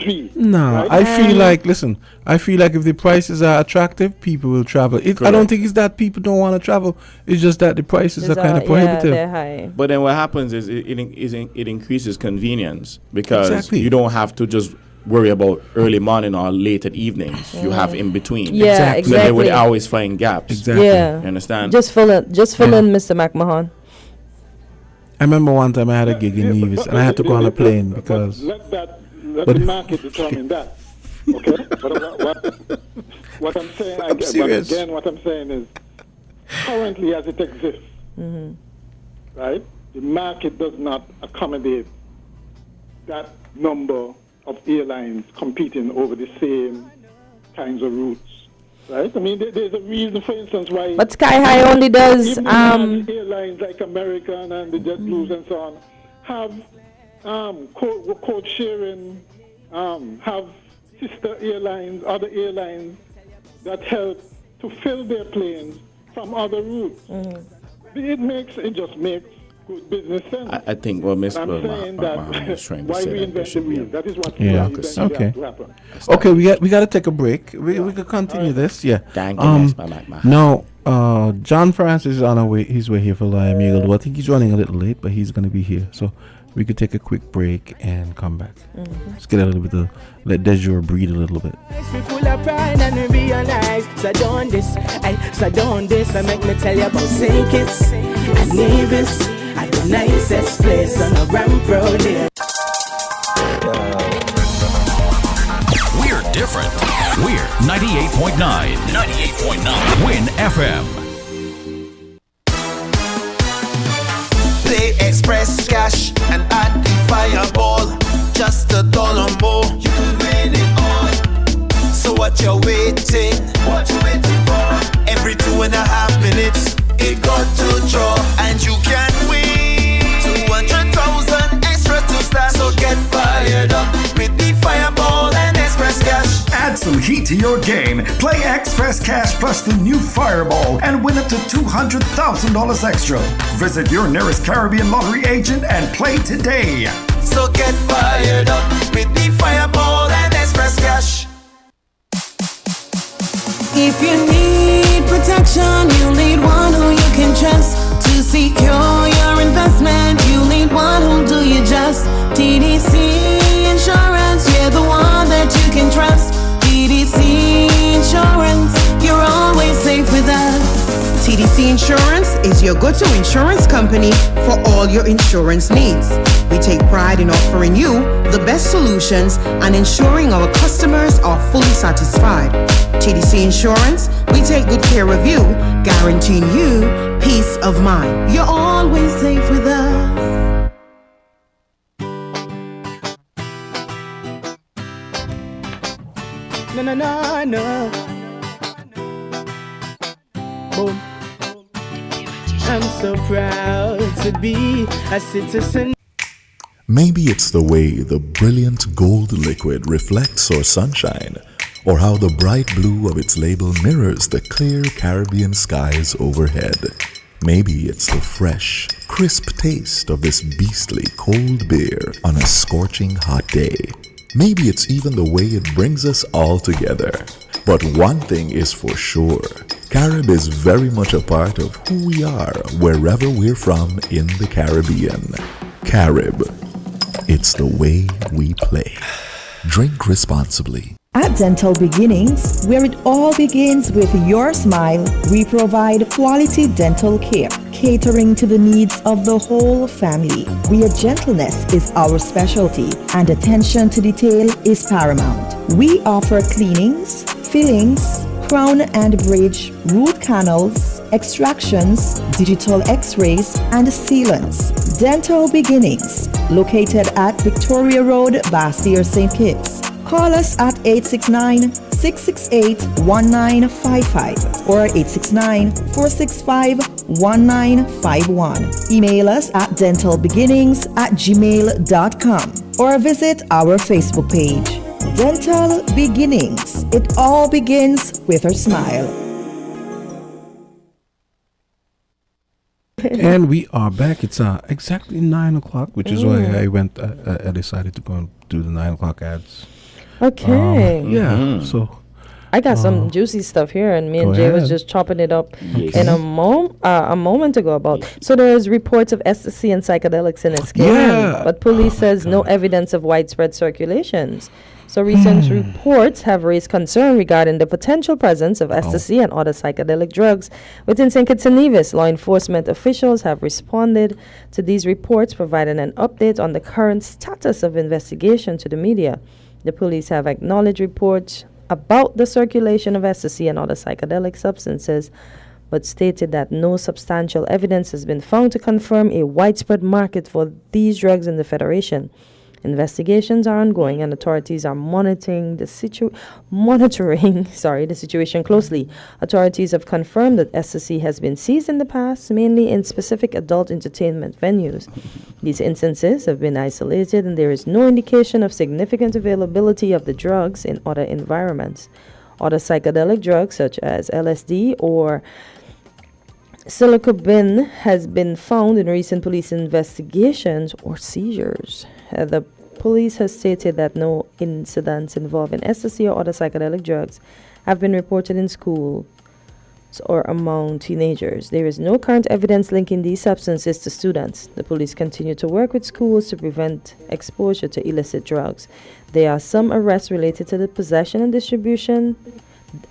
three. No, right? I feel like, listen, I feel like if the prices are attractive, people will travel. I don't think it's that people don't want to travel. It's just that the prices are kind of prohibitive. Yeah, they're high. But then what happens is it increases convenience because you don't have to just worry about early morning or late at evenings. You have in between. Yeah, exactly. So they would always find gaps. Exactly. Yeah. You understand? Just fill in, Mr. McMahon. I remember one time I had a gig in Nevis and I had to go on a plane because. Let the market determine that. Okay? But what I'm saying, what I'm saying is, currently as it exists, right? The market does not accommodate that number of airlines competing over the same kinds of routes, right? I mean, there's a reason, for instance, why. But Sky High only does airlines like American and the JetBlues and so on have code sharing, have sister airlines, other airlines that help to fill their planes from other routes. It just makes good business sense. I think what Mr. Mahan is trying to why say reinvent the wheel? That is what Okay. to happen. Okay, we got to take a break. We could continue this. Yeah. Thank you, Mr. McMahon. Now, John Francis is on his way here for LIAT. I think he's running a little late, but he's going to be here. So we could take a quick break and come back. Let's get a little bit let Dejure breathe a little bit. We full of pride and we realize. So don't this. I make me tell you about St. Kitts and Nevis. At the nicest place on a ramp road here. We're different. We're 98.9. 98.9. Win FM. Play Express Cash and add the Fireball. Just $1 more. You can win it all. So what you waiting? What you waiting for? Every 2.5 minutes, it got to draw. And you can win 200,000 extra to start. So get fired up with the Fireball and Express Cash. Add some heat to your game. Play Express Cash plus the new Fireball and win up to $200,000 extra. Visit your nearest Caribbean lottery agent and play today. So get fired up with the Fireball and Express Cash. If you need protection, you need one who you can trust. To secure your investment, you need one who'll do you just. TDC Insurance, you're the one that you can trust. TDC Insurance, you're always safe with us. TDC Insurance is your go-to insurance company for all your insurance needs. We take pride in offering you the best solutions and ensuring our customers are fully satisfied. TDC Insurance, we take good care of you, guaranteeing you peace of mind. You're always safe with us. No. Boom. I'm so proud to be a citizen. Maybe it's the way the brilliant gold liquid reflects our sunshine, or how the bright blue of its label mirrors the clear Caribbean skies overhead. Maybe it's the fresh, crisp taste of this beastly cold beer on a scorching hot day. Maybe it's even the way it brings us all together. But one thing is for sure, Carib is very much a part of who we are wherever we're from in the Caribbean. Carib, it's the way we play. Drink responsibly. At Dental Beginnings, where it all begins with your smile, we provide quality dental care, catering to the needs of the whole family. Where gentleness is our specialty and attention to detail is paramount. We offer cleanings, fillings, crown and bridge, root canals, extractions, digital x-rays, and sealants. Dental Beginnings, located at Victoria Road, Bastille, St. Kitts. Call us at 869-668-1955 or 869-465-1951. Email us at dentalbeginnings@gmail.com or visit our Facebook page. Dental Beginnings. It all begins with a smile. And we are back. It's exactly 9 o'clock, which is why I decided to go and do the 9 o'clock ads. Okay. So I got some juicy stuff here, and me and Jay was just chopping it up in a moment ago about. So there's reports of ecstasy and psychedelics in a scan, but police says no evidence of widespread circulations. So recent reports have raised concern regarding the potential presence of ecstasy and other psychedelic drugs within St. Kitts and Nevis. Law enforcement officials have responded to these reports, providing an update on the current status of investigation to the media. The police have acknowledged reports about the circulation of ecstasy and other psychedelic substances, but stated that no substantial evidence has been found to confirm a widespread market for these drugs in the Federation. Investigations are ongoing, and authorities are monitoring the situation closely. Authorities have confirmed that ecstasy has been seized in the past, mainly in specific adult entertainment venues. These instances have been isolated, and there is no indication of significant availability of the drugs in other environments. Other psychedelic drugs, such as LSD or psilocybin, has been found in recent police investigations or seizures. The police has stated that no incidents involving ecstasy or other psychedelic drugs have been reported in schools or among teenagers. There is no current evidence linking these substances to students. The police continue to work with schools to prevent exposure to illicit drugs. There are some arrests related to the possession and distribution.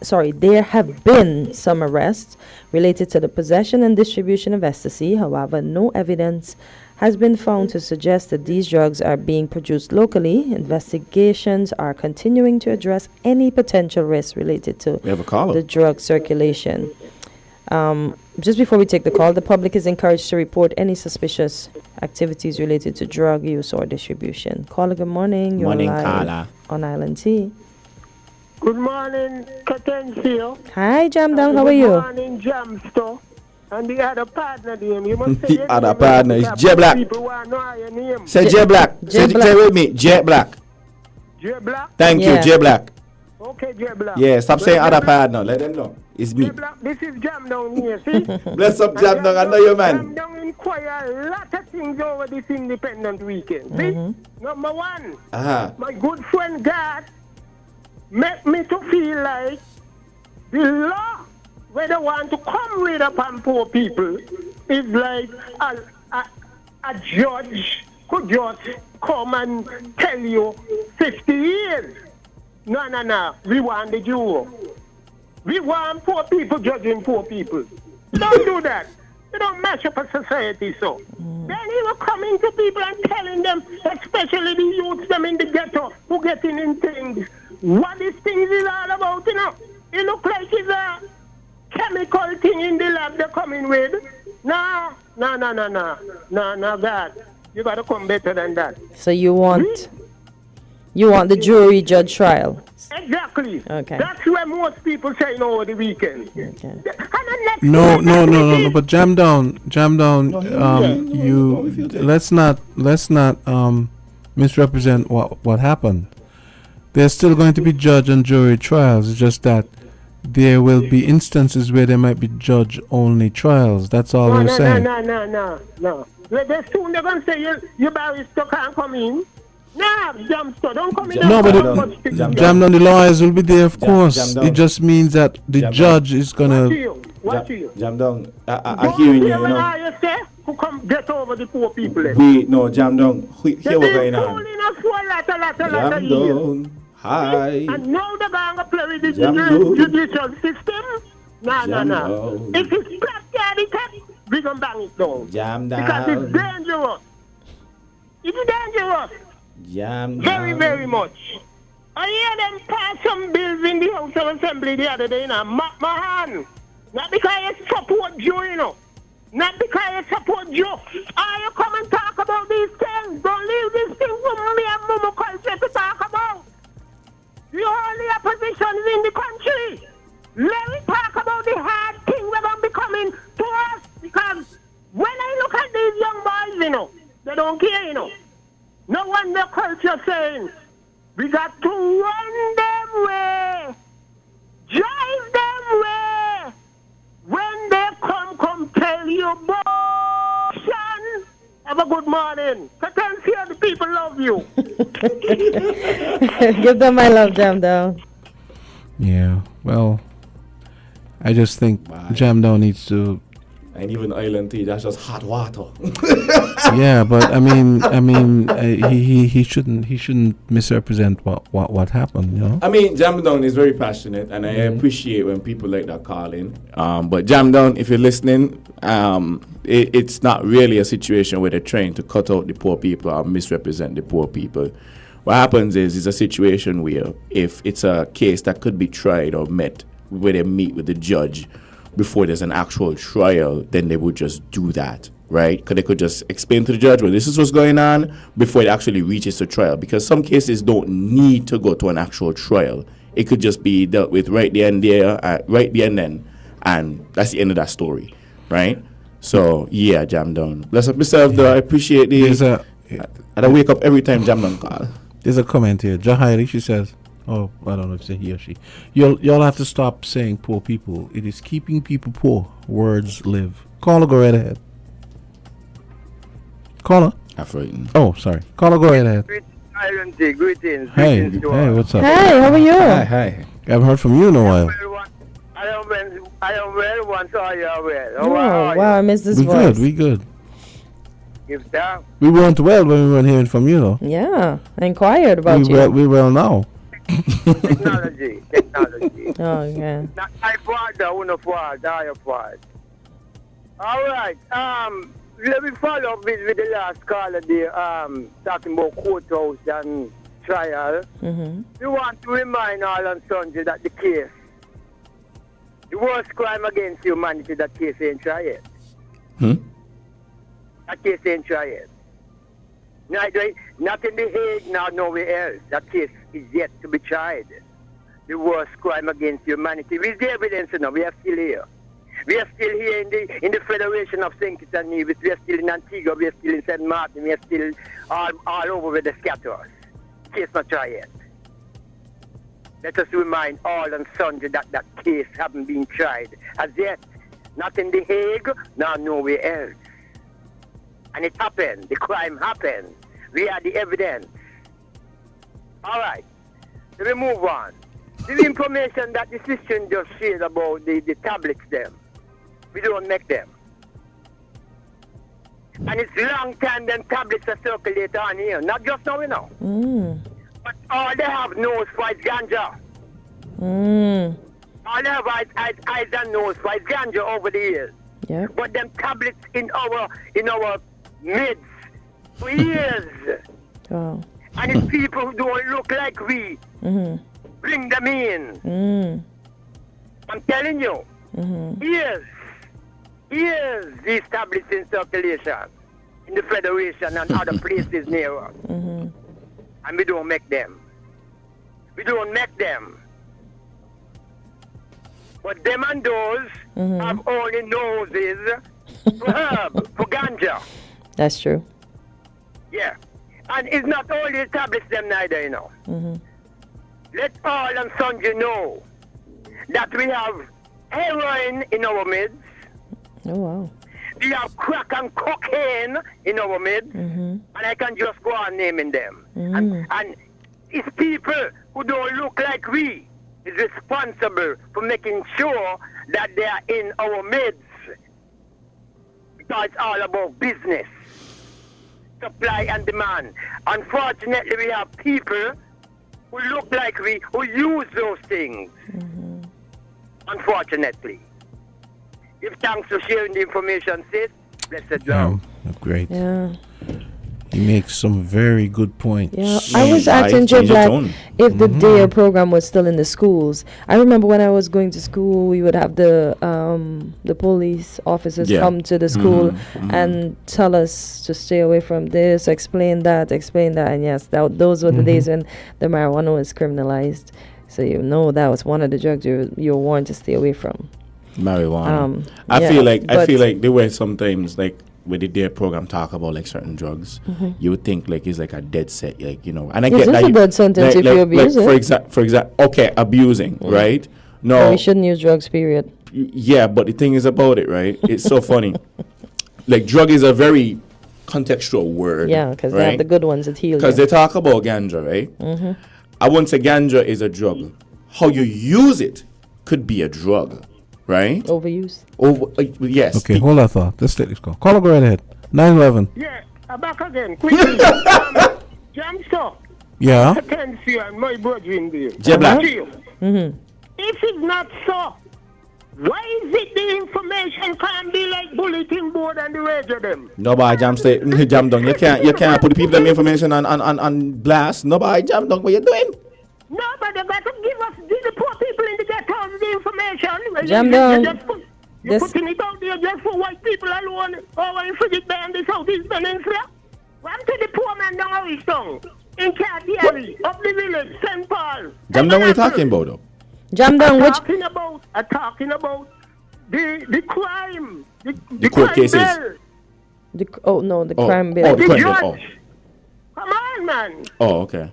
There have been some arrests related to the possession and distribution of ecstasy. However, no evidence has been found to suggest that these drugs are being produced locally. Investigations are continuing to address any potential risks related to the drug circulation. Just before we take the call, the public is encouraged to report any suspicious activities related to drug use or distribution. Caller, good morning. You're live on Island T. Good morning, Kortensia. Hi, Jamda. How are you? Good morning, Jamsta. And the other partner name, you must say the other partner is Jay Black. Say Jay Black. Say with me, Jay Black. Jay Black? Thank you, Jay Black. Okay, Jay Black. Yeah, stop saying other partner. Let them know. It's me. Jay Black, this is Jam Down here, see? Bless up, Jam Down. I know you, man. Jam Down inquire a lot of things over this independent weekend. See? Number one, my good friend God make me to feel like the law where they want to come rid upon poor people is like a judge could just come and tell you 50 years. No. We want the Jew. We want poor people judging poor people. Don't do that. You don't mash up a society so. Then you were coming to people and telling them, especially the youths them in the ghetto who getting in things, what these things is all about, you know. It look like it's a chemical thing in the lab they're coming with. No, God. You gotta come better than that. So you want the jury judge trial? Exactly. Okay. That's where most people say no over the weekend. Okay. No. But jam down. Let's not misrepresent what happened. There's still going to be judge and jury trials. It's just that there will be instances where there might be judge-only trials. That's all we're saying. No. They're soon they're going to say your barrister can't come in. Nah, Jamsta, don't come in. No, but Jam down, the lawyers will be there, of course. It just means that the judge is going to... Watch you. Jam down. I hear you, you know. Lawyer say, who come get over the poor people. No, Jam down. Hear what's going on. Jam down. Hi. And now they're going to play with the judicial system. No. If it's black, we're going to bang it down. Jam down. Because it's dangerous. It's dangerous. Jam down. Very, very much. I hear them pass some bills in the House of Assembly the other day, my hand. Not because I support you, you know. Not because I support you. You come and talk about these things. Don't leave these things for me and Momo culture to talk about. The only opposition is in the country. Let me talk about the hard thing we're going to be coming to us. Because when I look at these young boys, you know, they don't care, you know. No wonder culture saying, we got to run them way. Drive them way. When they come tell you, boy, Have a good morning. Kortensia, the people love you. Give them my love, Jam Down. Yeah, well, I just think Jam Down needs to. And even island tea, that's just hot water. Yeah, but I mean, he shouldn't misrepresent what happened, you know. I mean, Jam Down is very passionate, and I appreciate when people like that call in. But Jam Down, if you're listening, it's not really a situation where they're trying to cut out the poor people or misrepresent the poor people. What happens is it's a situation where if it's a case that could be tried or met, where they meet with the judge before there's an actual trial, then they would just do that, right? Because they could just explain to the judge, well, this is what's going on before it actually reaches a trial. Because some cases don't need to go to an actual trial. It could just be dealt with right there and then, and that's the end of that story, right? So, yeah, Jam Down. Bless up yourself, though. I appreciate the... I wake up every time Jam Down call. There's a comment here. Jahiri, she says, oh, I don't know if it's he or she. Y'all have to stop saying poor people. It is keeping people poor. Words live. Caller, go right ahead. Caller? Oh, sorry. Caller, go right ahead. Greetings. Hey, what's up? Hey, how are you? Hi. I haven't heard from you in a while. I am well once are you well. Oh, wow, I missed this We voice. good, we good. Give down. We weren't well when we weren't hearing from you, though. Yeah, I inquired about you. We well now. Technology. Oh, yeah. Not my fault, no fault, your fault. All right. Let me follow up with the last caller there, talking about courthouse and trial. Mm-hmm. We want to remind all and sundry that the case, the worst crime against humanity, that case ain't tried yet. That case ain't tried yet. Not in The Hague, not nowhere else. That case is yet to be tried. The worst crime against humanity. With the evidence, we are still here. We are still here in the Federation of St. Kitts and Nevis. We are still in Antigua. We are still in St. Martin. We are still all over with the scatters. Case not tried yet. Let us remind all and sundry that that case haven't been tried as yet. Not in The Hague, nor nowhere else. And it happened. The crime happened. We have the evidence. All right. Let me move on. The information that the system just shared about the tablets, them, we don't make them. And it's long time them tablets are circulate on here. Not just now, But all they have nose for is ganja. All they have eyes and nose for is ganja over the years. Yeah. But them tablets in our midst for years. Wow. And it's people who don't look like we. Bring them in. I'm telling you. Years these tablets in circulation in the Federation and other places near us. And we don't make them. We don't make them. But them and those have only noses for herb, for ganja. That's true. Yeah. And it's not only the tablets them neither, Let all and sundry know that we have heroin in our midst. Oh, wow. We have crack and cocaine in our midst. And I can just go on naming them. And it's people who don't look like we is responsible for making sure that they are in our midst. Because it's all about business. Supply and demand. Unfortunately, we have people who look like we, who use those things. Unfortunately. Give thanks for sharing the information, sis. Blessed love. Great. Yeah. He makes some very good points. Yeah, I was asking Jay Black if the DARE program was still in the schools. I remember when I was going to school, we would have the police officers come to the school and tell us to stay away from this, explain that, and yes, those were the days when the marijuana was criminalized. So that was one of the drugs you were warned to stay away from. Marijuana. I feel like there were sometimes like with the DARE program talk about like certain drugs, you would think like it's like a dead set, like and I get that. It's a dead sentence if you abuse it. For example, okay, abusing, right? No, we shouldn't use drugs. Period. Yeah, but the thing is about it, right? It's so funny. Like drug is a very contextual word. Yeah, because right? they have the good ones that heal. Because they talk about ganja, right? Mm-hmm. I wouldn't say ganja is a drug. How you use it could be a drug, right? Overuse. Yes. Okay, hold that thought. Let's take this call. Caller, go right ahead. 911. Yeah, I'm back again. Quickly. Jamsta. Yeah. Kortensia and my brother in there. Jay Black. Mm-hmm. If it's not so, why is it the information can't be like bulletin board and the radio them? Nobody jam down. You can't put the people them information on blast. Nobody jam down. What you doing? No, but they got to give the poor people in the ghettos the information. Jam down. You're putting it out there just for white people alone. Or when you forget there in the Southeast Peninsula. Run to the poor man down our tongue. In Carty, up the village, St. Paul. Jam down, what you talking about though? Jam down, which? I'm talking about the crime. The court crime cases. bill. The crime bill. Oh, the crime bill. Judge. Come on, man. Oh, okay.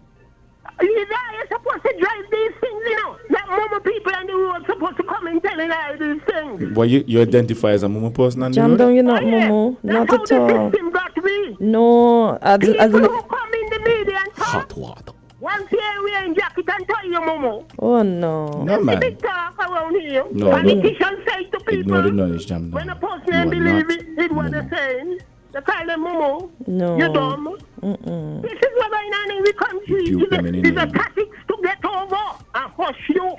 You're supposed to drive these things, you know. That mama people on the road supposed to come and telling all these things. Well, you identify as a mumu person on the Jam road? down, you're not mumu. Not at all. The system got to be. No. People who come in the media and talk. Hot water. Once you're wearing jacket and tie your mumu. Oh, no. No, man. Big talk around here. No, Politicians say to people. Ignore the knowledge, Jam down. When a person believe it what they're saying, they call them mumu. No. You're dumb. Mm-mm. This is what going on in the country. These are tactics to get over and hush you.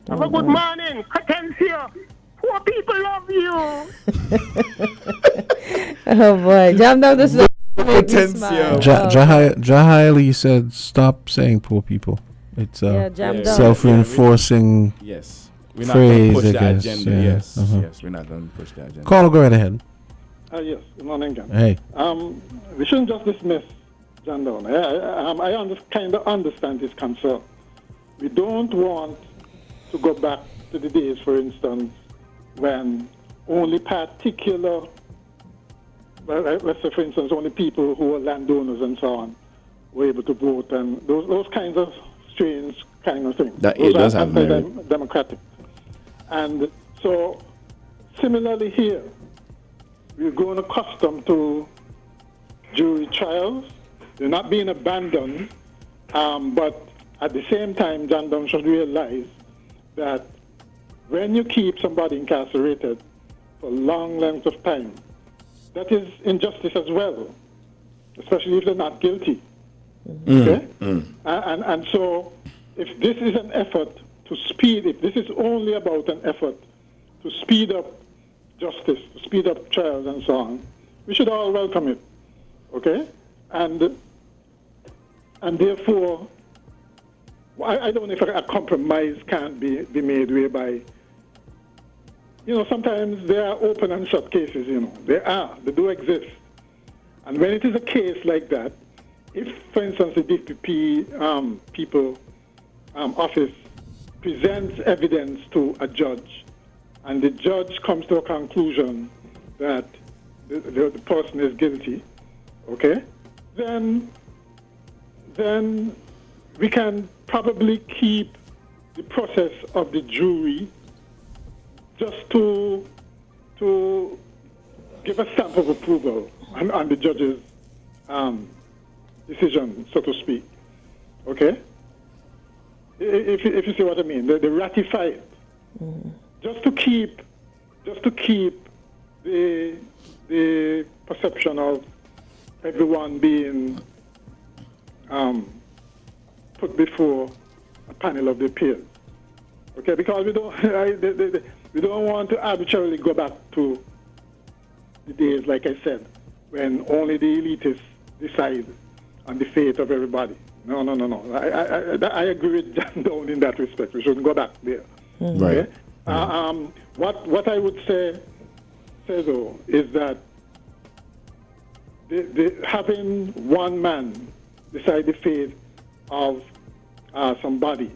Have a good morning, Kortensia. Poor people love you. Oh boy, Jam down. This is Kortensia. Jahili said, "Stop saying poor people." It's a self-reinforcing Yes. We're not phrase. going to push I the guess. agenda. Yeah. Yes. Uh-huh. Yes. We're not going to push the agenda. Caller, go right ahead. Yes, good morning, John. Hey. We shouldn't just dismiss John Down. I kind of understand his concern. We don't want to go back to the days, for instance, when only particular, let's say, for instance, only people who were landowners and so on were able to vote, and those kinds of strange kind of things. It does have democratic. And so, similarly here, we're growing accustomed to jury trials. They're not being abandoned, but at the same time, John Down should realize that when you keep somebody incarcerated for long lengths of time, that is injustice as well, especially if they're not guilty. Okay? And so, if this is an effort to speed, if this is only about an effort to speed up justice, to speed up trials and so on, we should all welcome it. Okay? And therefore, I don't know if a compromise can't be made whereby, sometimes there are open and shut cases, they do exist. And when it is a case like that, if, for instance, the DPP office presents evidence to a judge, and the judge comes to a conclusion that the person is guilty, okay, then we can probably keep the process of the jury just to give a stamp of approval on the judge's decision, so to speak. Okay? If you see what I mean, they ratify it. Just to keep the perception of everyone being put before a panel of the peers. Okay, because we don't want to arbitrarily go back to the days, like I said, when only the elitists decide on the fate of everybody. No. I agree with John Down in that respect. We shouldn't go back there. Right. Okay? What I would say though is that having one man decide the fate of somebody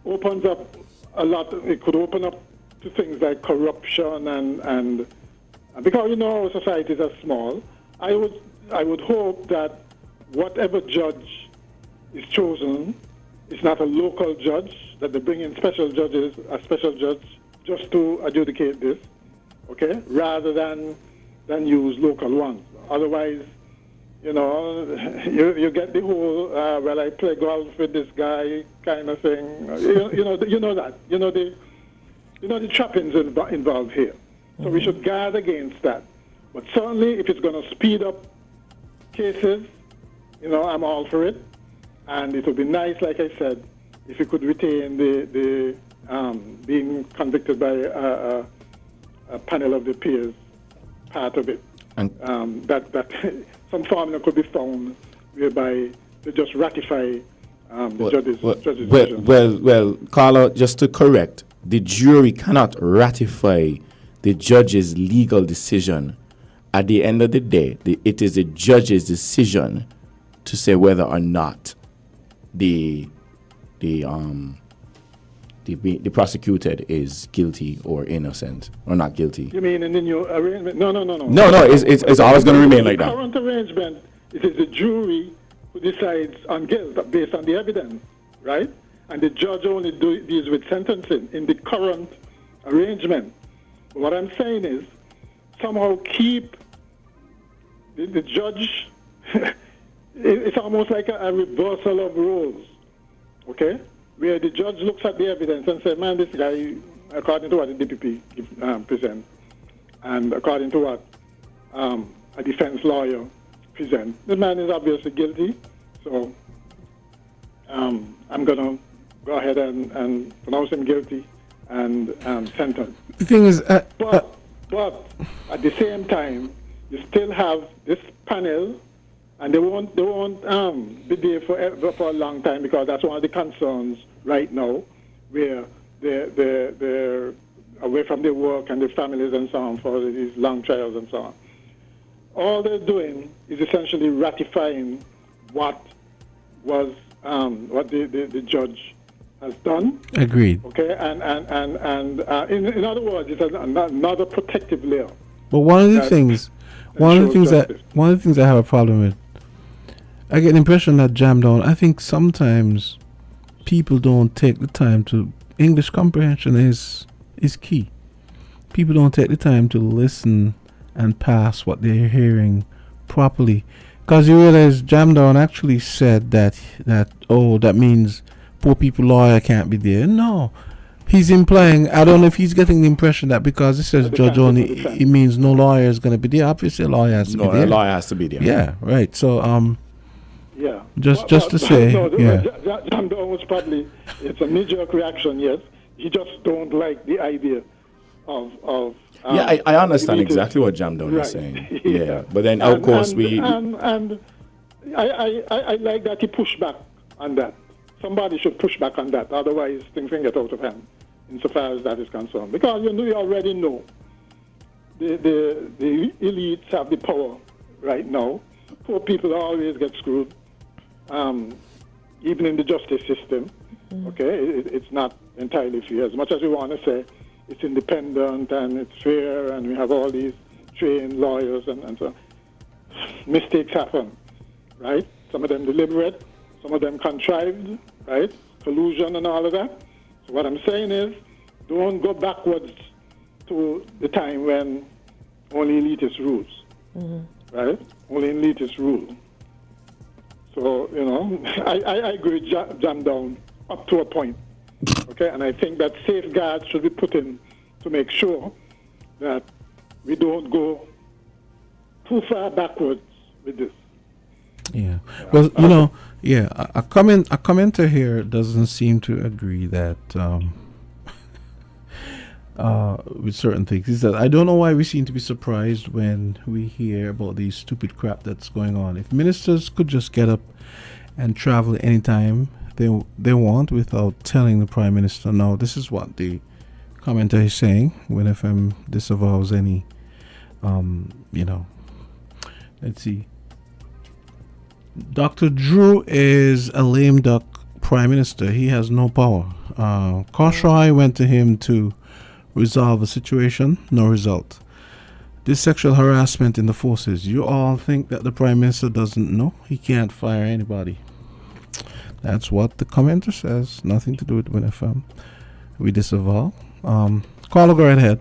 opens up a lot. It could open up to things like corruption and because our societies are small. I would hope that whatever judge is chosen is not a local judge, that they bring in special judges, a special judge just to adjudicate this, okay, rather than than use local ones. Otherwise, you know, you get the whole well, I play golf with this guy kind of thing. You know that. You know the trappings involved here. So we should guard against that. But certainly, if it's going to speed up cases, you know, I'm all for it. And it would be nice, like I said, if you could retain the being convicted by a panel of the peers part of it. And that some formula could be found whereby they just ratify the judge's decision. Well, Carla, just to correct, the jury cannot ratify the judge's legal decision. At the end of the day, it is the judge's decision to say whether or not the prosecuted is guilty or innocent or not guilty. You mean in the new arrangement? No. No, it's always going to remain like that. The current arrangement, it is the jury who decides on guilt based on the evidence, right? And the judge only deals with sentencing in the current arrangement. What I'm saying is somehow keep the judge, it's almost like a reversal of roles, okay? Where the judge looks at the evidence and says, man, this guy, according to what the DPP presents, and according to what a defense lawyer presents, the man is obviously guilty. So I'm going to go ahead and pronounce him guilty and sentence. The thing is... But at the same time, you still have this panel, and they won't be there for a long time, because that's one of the concerns right now, where they're away from their work and their families and so on for these long trials and so on. All they're doing is essentially ratifying what was what the judge has done. Agreed. Okay, and in other words, it's another protective layer. But one of the things I have a problem with, I get the impression that Jamdown, I think sometimes people don't take the time to, English comprehension is key. People don't take the time to listen and pass what they're hearing properly. Because you realize Jamdown actually said that means poor people lawyer can't be there. No. He's implying, I don't know if he's getting the impression that because it says judge only, it means no lawyer is going to be there. Obviously a lawyer has to be there. No, a lawyer has to be there. Yeah, right. So, yeah. Just to say, yeah. Jamdown was probably, it's a knee-jerk reaction, yes. He just don't like the idea of yeah, I understand exactly what Jamdown is saying. Yeah, but then of course and I like that he pushed back on that. Somebody should push back on that, otherwise things can get out of hand insofar as that is concerned. Because you already know the elites have the power right now. Poor people always get screwed, even in the justice system. Okay, it's not entirely fair. As much as we want to say it's independent and it's fair and we have all these trained lawyers and so on, mistakes happen, right? Some of them deliberate, some of them contrived, right? Collusion and all of that. So what I'm saying is, don't go backwards to the time when only elitists rules, right? Only elitists rule. So, I agree with Jamdown up to a point, okay? And I think that safeguards should be put in to make sure that we don't go too far backwards with this. Yeah. Well, a commenter here doesn't seem to agree that with certain things. He said, I don't know why we seem to be surprised when we hear about these stupid crap that's going on. If ministers could just get up and travel anytime they want without telling the Prime Minister. Now, this is what the commenter is saying. When FM disavows any, let's see. Dr. Drew is a lame duck Prime Minister. He has no power. Koshai went to him to resolve a situation. No result. This sexual harassment in the forces. You all think that the Prime Minister doesn't know? He can't fire anybody. That's what the commenter says. Nothing to do with WINNFM. We disavow. Carla, go right ahead.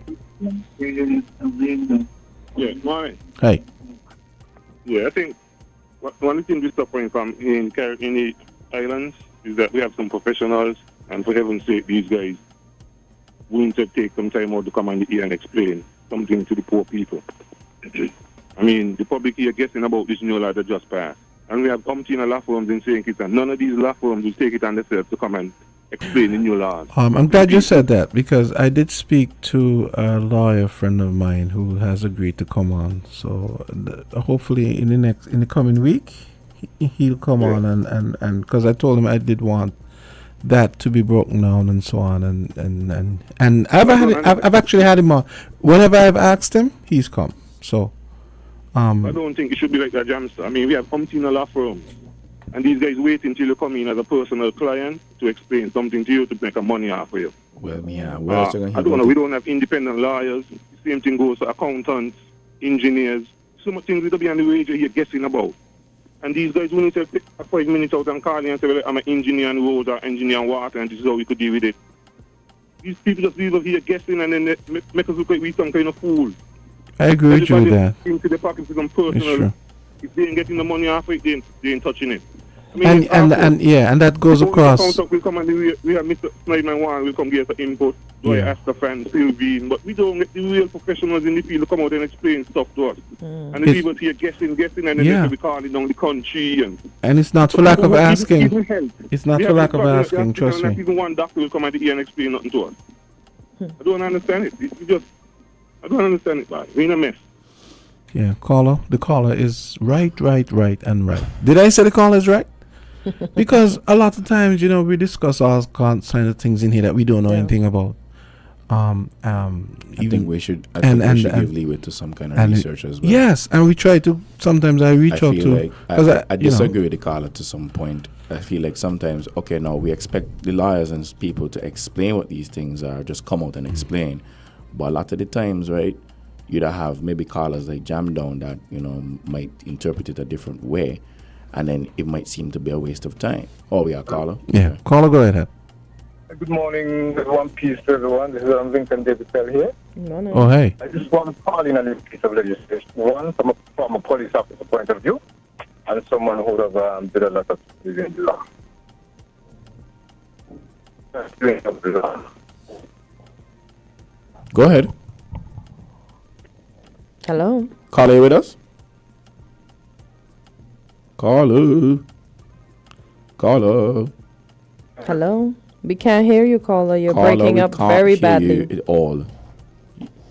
Yeah, morning. Hey. Yeah, I think one of the things we're suffering from in the islands is that we have some professionals, and for heaven's sake, these guys willing to take some time out to come on the ear and explain something to the poor people. I mean, the public here guessing about this new law that just passed. And we have umpteen law firms in St. Kitts, and none of these law firms will take it on themselves to come and explain the new laws. I'm glad you said that, because I did speak to a lawyer friend of mine who has agreed to come on. So hopefully in the coming week he'll come on and because I told him I did want that to be broken down and so on and I've actually had him on. Whenever I've asked him, he's come. So I don't think it should be like that, Jamsta. I mean, we have umpteen law firms, and these guys wait until you come in as a personal client to explain something to you to make a money off of you. Well, yeah, I don't know. We don't have independent lawyers. The same thing goes to accountants, engineers. So much things we don't be on the wage you're guessing about. And these guys will take 5 minutes out and call you and say, well, I'm an engineer on road or engineer on water, and this is how we could deal with it. These people just leave us here guessing, and then they make us look like we're some kind of fool. I agree with you with that. Into the pockets of them personal. If they ain't getting the money off it, they ain't touching it. I mean, and that goes across. We come and we have Mr. Snyderman one, we'll come get the input. Ask the fans, Sylvie, but we don't get the real professionals in the field to come out and explain stuff to us. And the people here guessing, and then they be calling down the country. And it's not for lack of asking. It's not for lack of asking, trust me. Not even one doctor will come at the ear and explain nothing to us. I don't understand it. I don't understand it, man. We're in a mess. Yeah, the caller is right. Did I say the caller is right? Because a lot of times, we discuss all kinds of things in here that we don't know anything about. I think we should give leeway to some kind of research as well. Yes, and we try to. Sometimes I reach out to. I disagree with the caller to some point. I feel like sometimes, now we expect the lawyers and people to explain what these things are, just come out and explain. But a lot of the times, right, you'd have maybe callers like Jam Down that, might interpret it a different way. And then it might seem to be a waste of time. Oh, we are caller? Yeah, caller, go ahead. Good morning, one piece to everyone. This is Lincoln David Pell here. Morning. Oh, hey. I just want to call in on this piece of legislation. One, from a police officer point of view, and someone who would have did a lot of in the law. Go ahead. Hello. Caller, you with us? Caller. Hello. We can't hear you, caller. You're caller, breaking up very badly. You at all.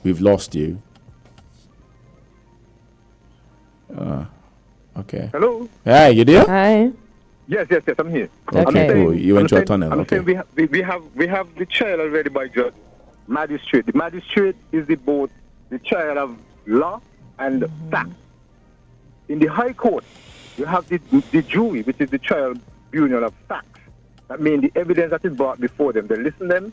We've lost you. Okay. Hello. Hi, you there? Hi. Yes, I'm here. Okay, cool. You went to a tunnel. I'm saying we have the trial already by judge. Magistrate. The magistrate is the trial of law and fact. In the High Court, you have the jury, which is the trial tribunal of facts. That means the evidence that is brought before them, they listen them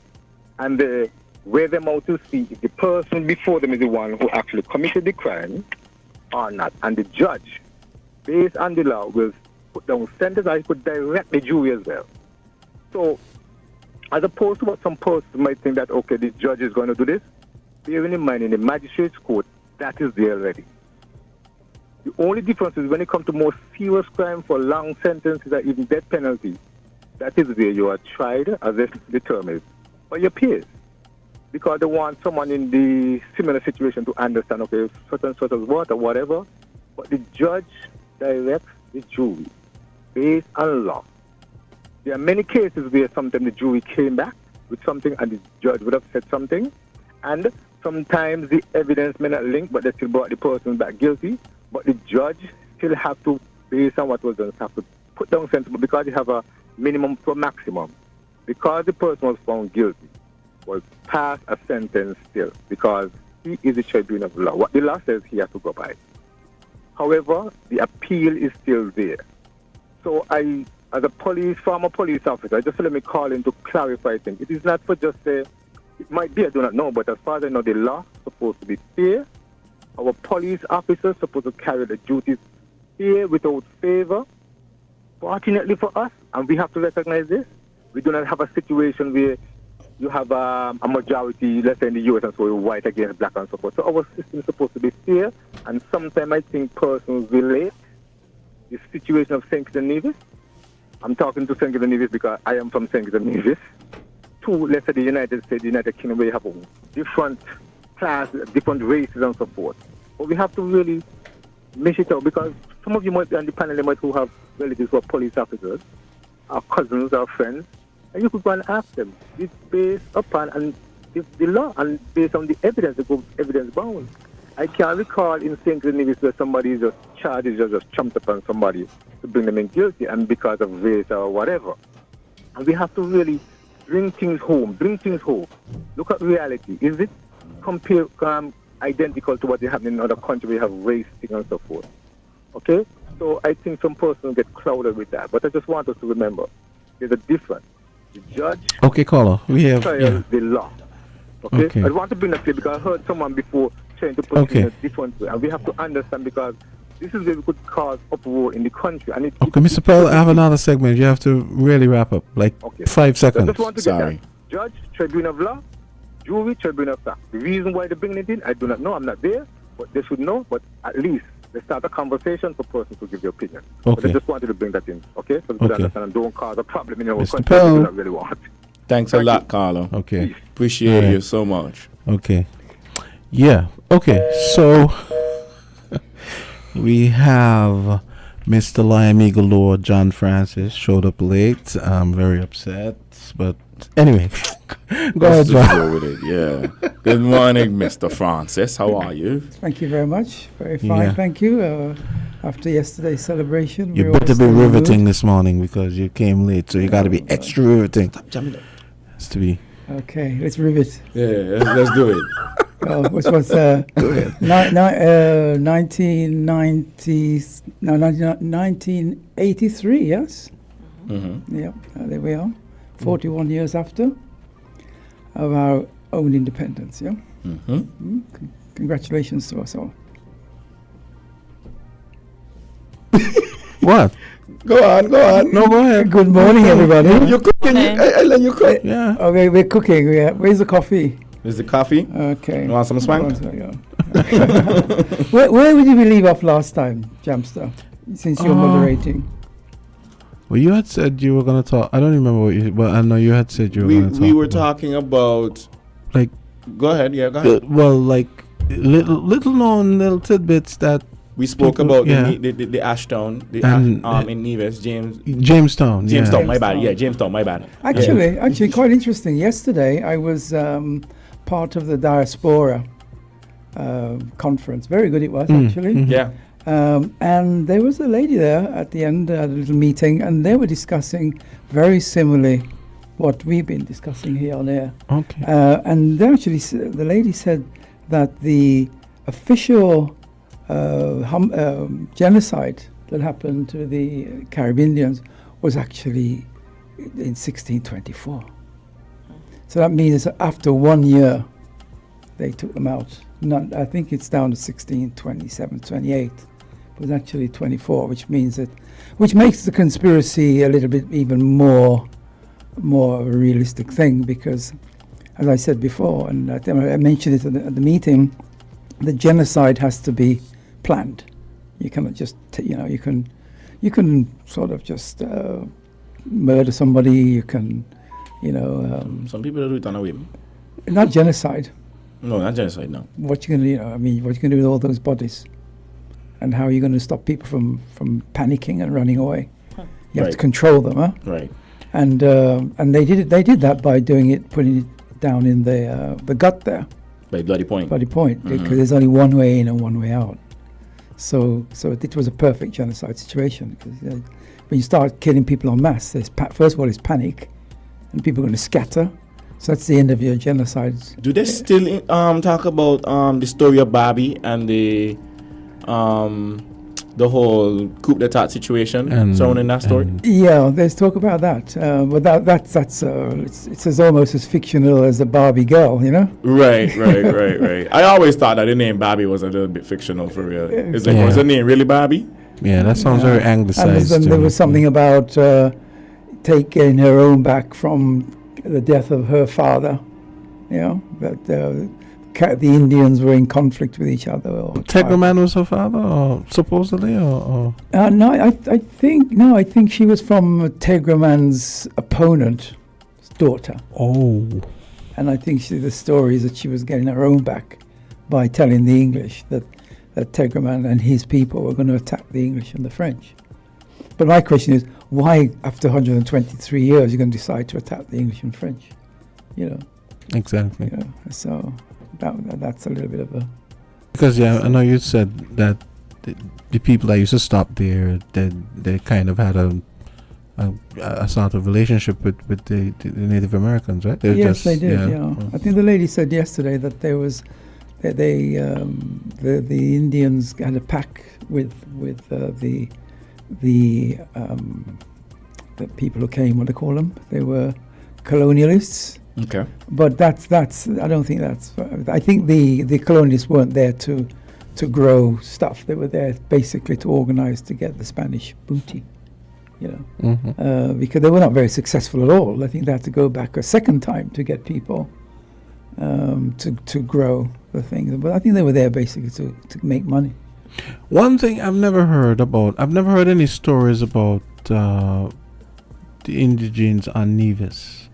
and they weigh them out to see if the person before them is the one who actually committed the crime or not. And the judge, based on the law, will put down sentence, or he could direct the jury as well. So, as opposed to what some persons might think that, okay, the judge is going to do this, bearing in mind in the magistrate's court, that is there already. The only difference is when it comes to more serious crime for long sentences or even death penalty, that is where you are tried as if determined by your peers. Because they want someone in the similar situation to understand, okay, such and such as what or whatever, but the judge directs the jury based on law. There are many cases where sometimes the jury came back with something and the judge would have said something, and sometimes the evidence may not link, but they still brought the person back guilty, but the judge still have to, based on what was done, have to put down sentence because you have a minimum to a maximum. Because the person was found guilty, was passed a sentence still, because he is the tribunal of law. What the law says, he has to go by. However, the appeal is still there. So I, as a former police officer, just let me call in to clarify things. It is not for just it might be, I do not know, but as far as I know, the law is supposed to be fair. Our police officers supposed to carry the duties fair without favor. Fortunately for us, and we have to recognize this, we do not have a situation where you have a majority, let's say in the US and so, white against black and so forth. So our system is supposed to be fair, and sometimes I think persons relate the situation of St. Kitts and Nevis. I'm talking to St. Kitts and Nevis because I am from St. Kitts and Nevis. To, let's say, the United States, the United Kingdom, where you have different classes, different races and so forth. But we have to really mesh it out, because some of you might be on the panel, they might who have relatives who are police officers, our cousins, our friends, and you could go and ask them. It's based upon and the law and based on the evidence, it goes evidence bound. I can't recall in St. Kitts and Nevis where somebody is just charged, just jumped upon somebody to bring them in guilty, and because of race or whatever. And we have to really bring things home. Look at reality. Is it identical to what is happening in other countries where you have race thing and so forth? Okay? So I think some persons get clouded with that. But I just want us to remember, there's a difference. The judge, okay, caller, we have the law. Okay? I want to bring that clear because I heard someone before trying to put it in a different way. And we have to understand, because this is where we could cause uproar in the country. And Mr. Pearl, I have another segment. You have to really wrap up, 5 seconds. I just want to get that. Judge, tribunal of law, jury, tribunal of fact. The reason why they're bringing it in, I do not know. I'm not there, but they should know. But at least let's start a conversation for persons to give their opinion. But I just wanted to bring that in, okay? So we could understand and don't cause a problem in our country that we do not really want. Thanks a lot, Carlo. Okay. Appreciate you so much. Okay. Yeah. Okay. So we have Mr. Lion Eagle Lord John Francis showed up late. I'm very upset, but anyway, go ahead, John. Go with it. Yeah. Good morning, Mr. Francis. How are you? Thank you very much. Very fine. Thank you. After yesterday's celebration, You better be riveting this morning because you came late, so you got to be extra riveting. Stop jamming up. Has to be. Okay, let's rivet. Yeah, let's do it. Which was 1983, yes? Mm-hmm. Yeah, there we are. 41 years after of our own independence, yeah? Mm-hmm. Congratulations to us all. What? Go on. No, go ahead. Good morning, everybody. You're cooking. I let you cook. Yeah. Okay, we're cooking. Where's the coffee? Is the coffee? Okay. You want some swank? Where did we leave off last time, Jamsta? Since you're moderating. Well, you had said you were going to talk. I don't remember what you. But I know you had said you were going to talk. We were talking about. Like. Go ahead. Yeah, go ahead. Little known little tidbits that. We spoke about the Ashtown, in Nevis, Jamestown. My bad. Yeah, Jamestown. My bad. Actually, quite interesting. Yesterday, I was part of the diaspora conference. Very good it was, actually. Mm-hmm. Yeah. And there was a lady there at the end, at a little meeting, and they were discussing very similarly what we've been discussing here on air. Okay. And they actually, the lady said that the official genocide that happened to the Caribbeans was actually in 1624. So that means after 1 year, they took them out. I think it's down to 1627, 28. It was actually 24, which makes the conspiracy a little bit even more of a realistic thing, because, as I said before, and I mentioned it at the meeting, the genocide has to be planned. You cannot just, you can sort of just murder somebody. You can, some people do it on a whim. Not genocide. No, not genocide. No. What you gonna, what you gonna do with all those bodies, and how are you going to stop people from panicking and running away? You have to control them, huh? Right. And they did it. They did that by putting it down in the gut there. By Bloody Point. Because there's only one way in and one way out. So it was a perfect genocide situation. Because when you start killing people en masse, first of all, it's panic, and people are going to scatter. So that's the end of your genocide. Do they still talk about the story of Barbie and the whole coup d'etat situation surrounding that story? Yeah, there's talk about that. But that's it's as almost as fictional as a Barbie girl, you know? Right. I always thought that the name Barbie was a little bit fictional for real. Was the name really Barbie? Yeah, that sounds very anglicized. And then there was something about taking her own back from the death of her father. You know, that the Indians were in conflict with each other. Tegraman was her father, or supposedly, or? No, I think she was from Tegraman's opponent's daughter. Oh. And I think the story is that she was getting her own back by telling the English that Tegraman and his people were going to attack the English and the French. But my question is, why, after 123 years, you're going to decide to attack the English and French? You know. Exactly. You know, so that's a little bit of a. Because I know you said that the people that used to stop there, they kind of had a sort of relationship with the Native Americans, right? Yes, they did. Yeah. I think the lady said yesterday that there was, the Indians had a pact with the people who came. What do they call them? They were colonialists. Okay. But that's I don't think that's. I think the colonialists weren't there to grow stuff. They were there basically to organize to get the Spanish booty. You know, because they were not very successful at all. I think they had to go back a second time to get people to grow the thing. But I think they were there basically to make money. One thing I've never heard any stories about the indigenes on Nevis.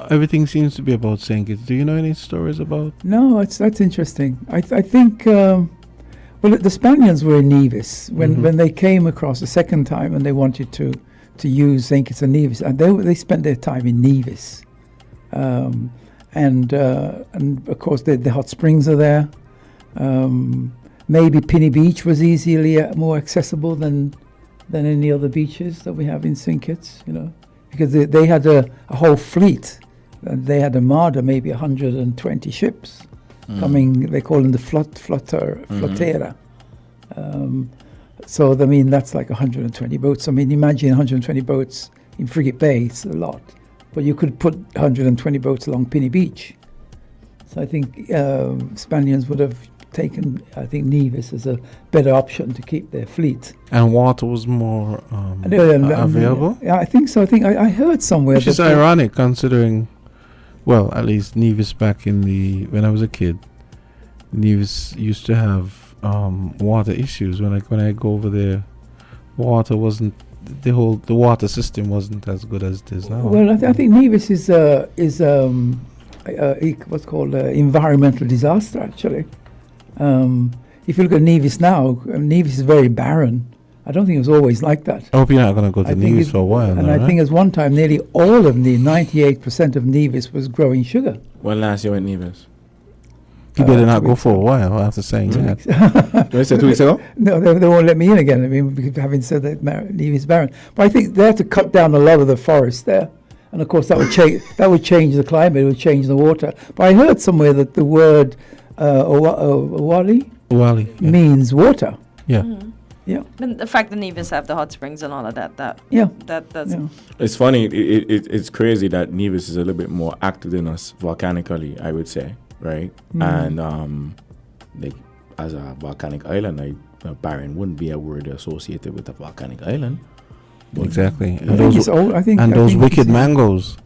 Everything seems to be about St. Kitts. Do you know any stories about? No, that's interesting. I think. Well, the Spaniards were in Nevis when they came across the second time, and they wanted to use St. Kitts and Nevis, and they spent their time in Nevis, and of course the hot springs are there. Maybe Pinny Beach was easily more accessible than any other beaches that we have in St. Kitts, you know, because they had a whole fleet. They had armada, maybe 120 ships coming. They call them the flottera. So I mean that's like 120 boats. I mean imagine 120 boats in Frigate Bay. It's a lot, but you could put 120 boats along Pinny Beach. So I think Spaniards would have taken, I think, Nevis as a better option to keep their fleet. And water was more available? Yeah, I think so. I heard somewhere. Which is ironic considering, well, at least Nevis back when I was a kid, Nevis used to have water issues. When I go over there, water wasn't, the water system wasn't as good as it is now. Well, I think Nevis is what's called environmental disaster, actually. If you look at Nevis now, Nevis is very barren. I don't think it was always like that. I hope you're not going to go to Nevis for a while. And I think at one time, nearly all of 98% of Nevis was growing sugar. When last year went Nevis? You better not go for a while after saying that. Did I say 2 weeks ago? No, they won't let me in again. I mean, because having said that, Nevis is barren. But I think they have to cut down a lot of the forest there. And of course, that would change the climate, it would change the water. But I heard somewhere that the word Owali means water. Yeah. Mm-hmm. Yeah. And the fact that Nevis have the hot springs and all of that that's It's funny. It's crazy that Nevis is a little bit more active than us volcanically, I would say, right? And as a volcanic island, barren wouldn't be a word associated with a volcanic island. Exactly. And those wicked mangoes.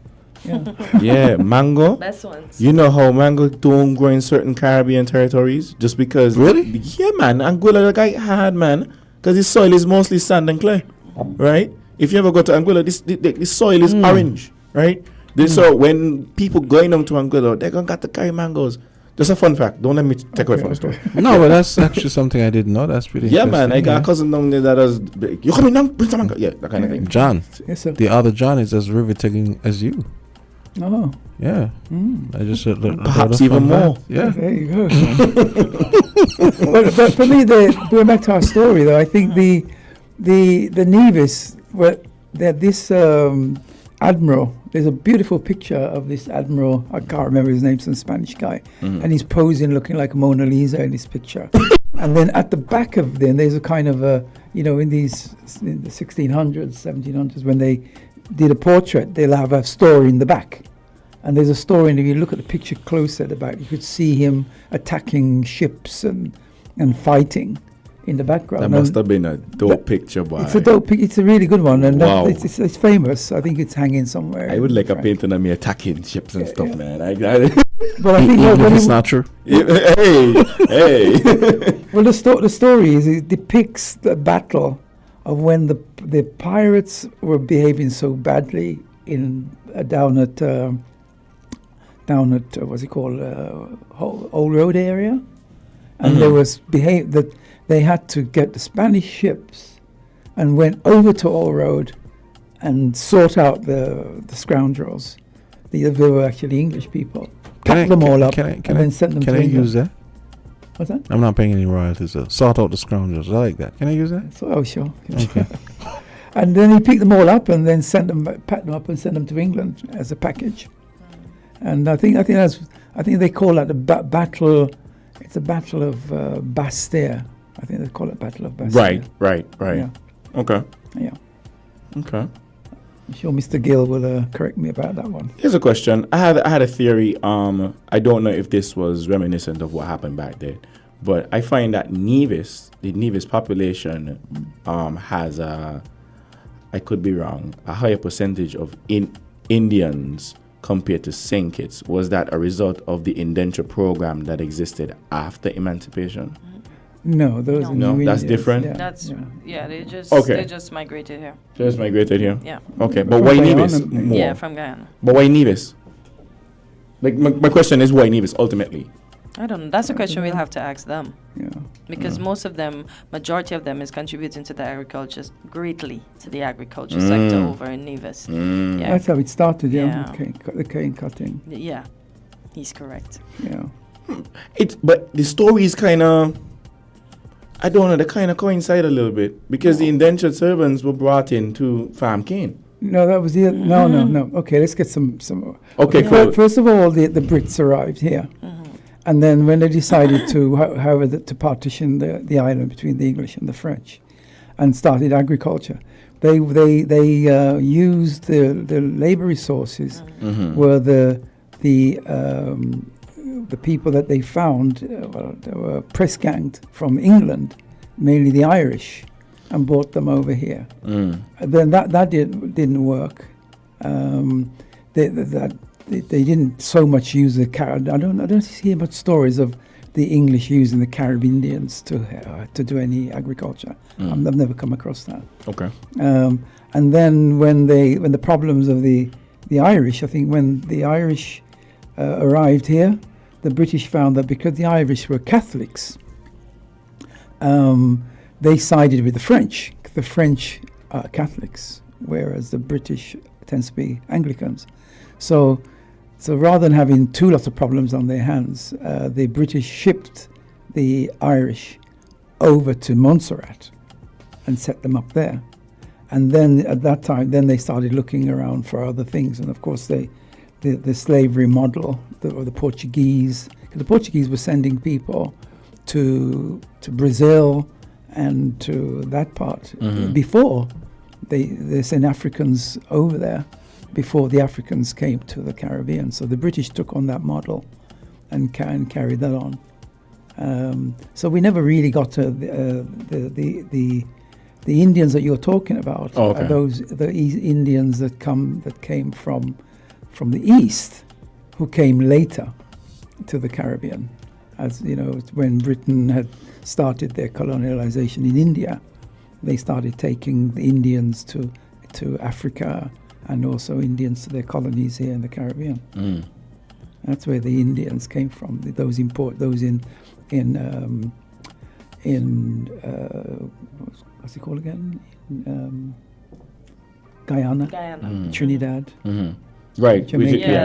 Yeah, mango. Best ones. You know how mango don't grow in certain Caribbean territories just because. Really? Yeah, man. Anguilla like hard, man, because the soil is mostly sand and clay, right? If you ever go to Anguilla, the soil is orange, right? So when people going down to Anguilla, they're gonna got to carry mangoes. Just a fun fact. Don't let me take away from the story. No, but that's actually something I didn't know. That's pretty interesting. Man. I got a cousin down there that does. You coming down? Bring some mango. Yeah, that kind of thing. John. Yes, sir. The other John is as riveting as you. Oh. Yeah. I just perhaps even more. Yeah. There you go. but for me, going back to our story, though, I think the Nevis, this admiral. There's a beautiful picture of this admiral. I can't remember his name. Some Spanish guy, and he's posing, looking like Mona Lisa in this picture. And then at the back of them, there's a kind of in the 1600s, 1700s, when they did a portrait, they'll have a story in the back. And there's a story, and if you look at the picture closer at the back, you could see him attacking ships and fighting in the background. That must have been a dope picture, boy. It's a dope. It's a really good one, and Wow. it's famous. I think it's hanging somewhere. I would like a painting of me attacking ships and stuff, man. But I think Even if it's not true. hey. Well, the story is it depicts the battle of when the pirates were behaving so badly in down at what's it called, Old Road area, and there was that they had to get the Spanish ships and went over to Old Road and sort out the scoundrels. They were actually English people. Pack them all up and then send them to England. Can I use that? What's that? I'm not paying any royalties. Sort out the scoundrels. I like that. Can I use that? Oh, sure. Okay. And then he picked them all up and then packed them up and sent them to England as a package. And I think they call that a battle. It's a battle of Bastille. I think they call it Battle of Bastille. Right. Yeah. Okay. Yeah. Okay. I'm sure Mr. Gill will correct me about that one. Here's a question. I had a theory. I don't know if this was reminiscent of what happened back then, but I find that the Nevis population has I could be wrong, a higher percentage of Indians compared to St. Kitts. Was that a result of the indenture program that existed after emancipation? No, those are no, new that's Indians. different. Yeah. That's they just migrated here. Just migrated here. Yeah. Okay, but From why Guyana? Nevis more? Yeah, from Guyana. But why Nevis? Like my question is why Nevis ultimately? I don't know. That's a question we'll have to ask them. Yeah. Because majority of them is contributing to the agriculture greatly to the agriculture sector over in Nevis. Yeah. That's how it started. Yeah. The cane cutting. Yeah, he's correct. Yeah. But the story is kind of, I don't know, they kind of coincide a little bit because the indentured servants were brought in to farm cane. No, that was the no. Okay, let's get some. Okay, cool. First of all, the Brits arrived here, and then when they decided to partition the island between the English and the French, and started agriculture, they used the labor resources were the people that they found they were press ganged from England, mainly the Irish, and brought them over here. Then that didn't work. They didn't so much use the I don't hear much stories of the English using the Caribbeans to do any agriculture. I've never come across that. Okay. And then when the problems of the Irish, I think when the Irish arrived here, the British found that because the Irish were Catholics, they sided with the French. The French are Catholics, whereas the British tends to be Anglicans. So rather than having two lots of problems on their hands, the British shipped the Irish over to Montserrat and set them up there. And then at that time, then they started looking around for other things. And of course, the slavery model, or the Portuguese, because the Portuguese were sending people to Brazil and to that part before they sent Africans over there, before the Africans came to the Caribbean. So the British took on that model and carried that on. So we never really got to the Indians that you're talking about. Oh, okay. Are the Indians that came from the east, who came later to the Caribbean, as you know, when Britain had started their colonialization in India. They started taking the Indians to Africa, and also Indians to their colonies here in the Caribbean. That's where the Indians came from. Those in what's it called again? Guyana. Trinidad. Right. Jamaica. Yeah.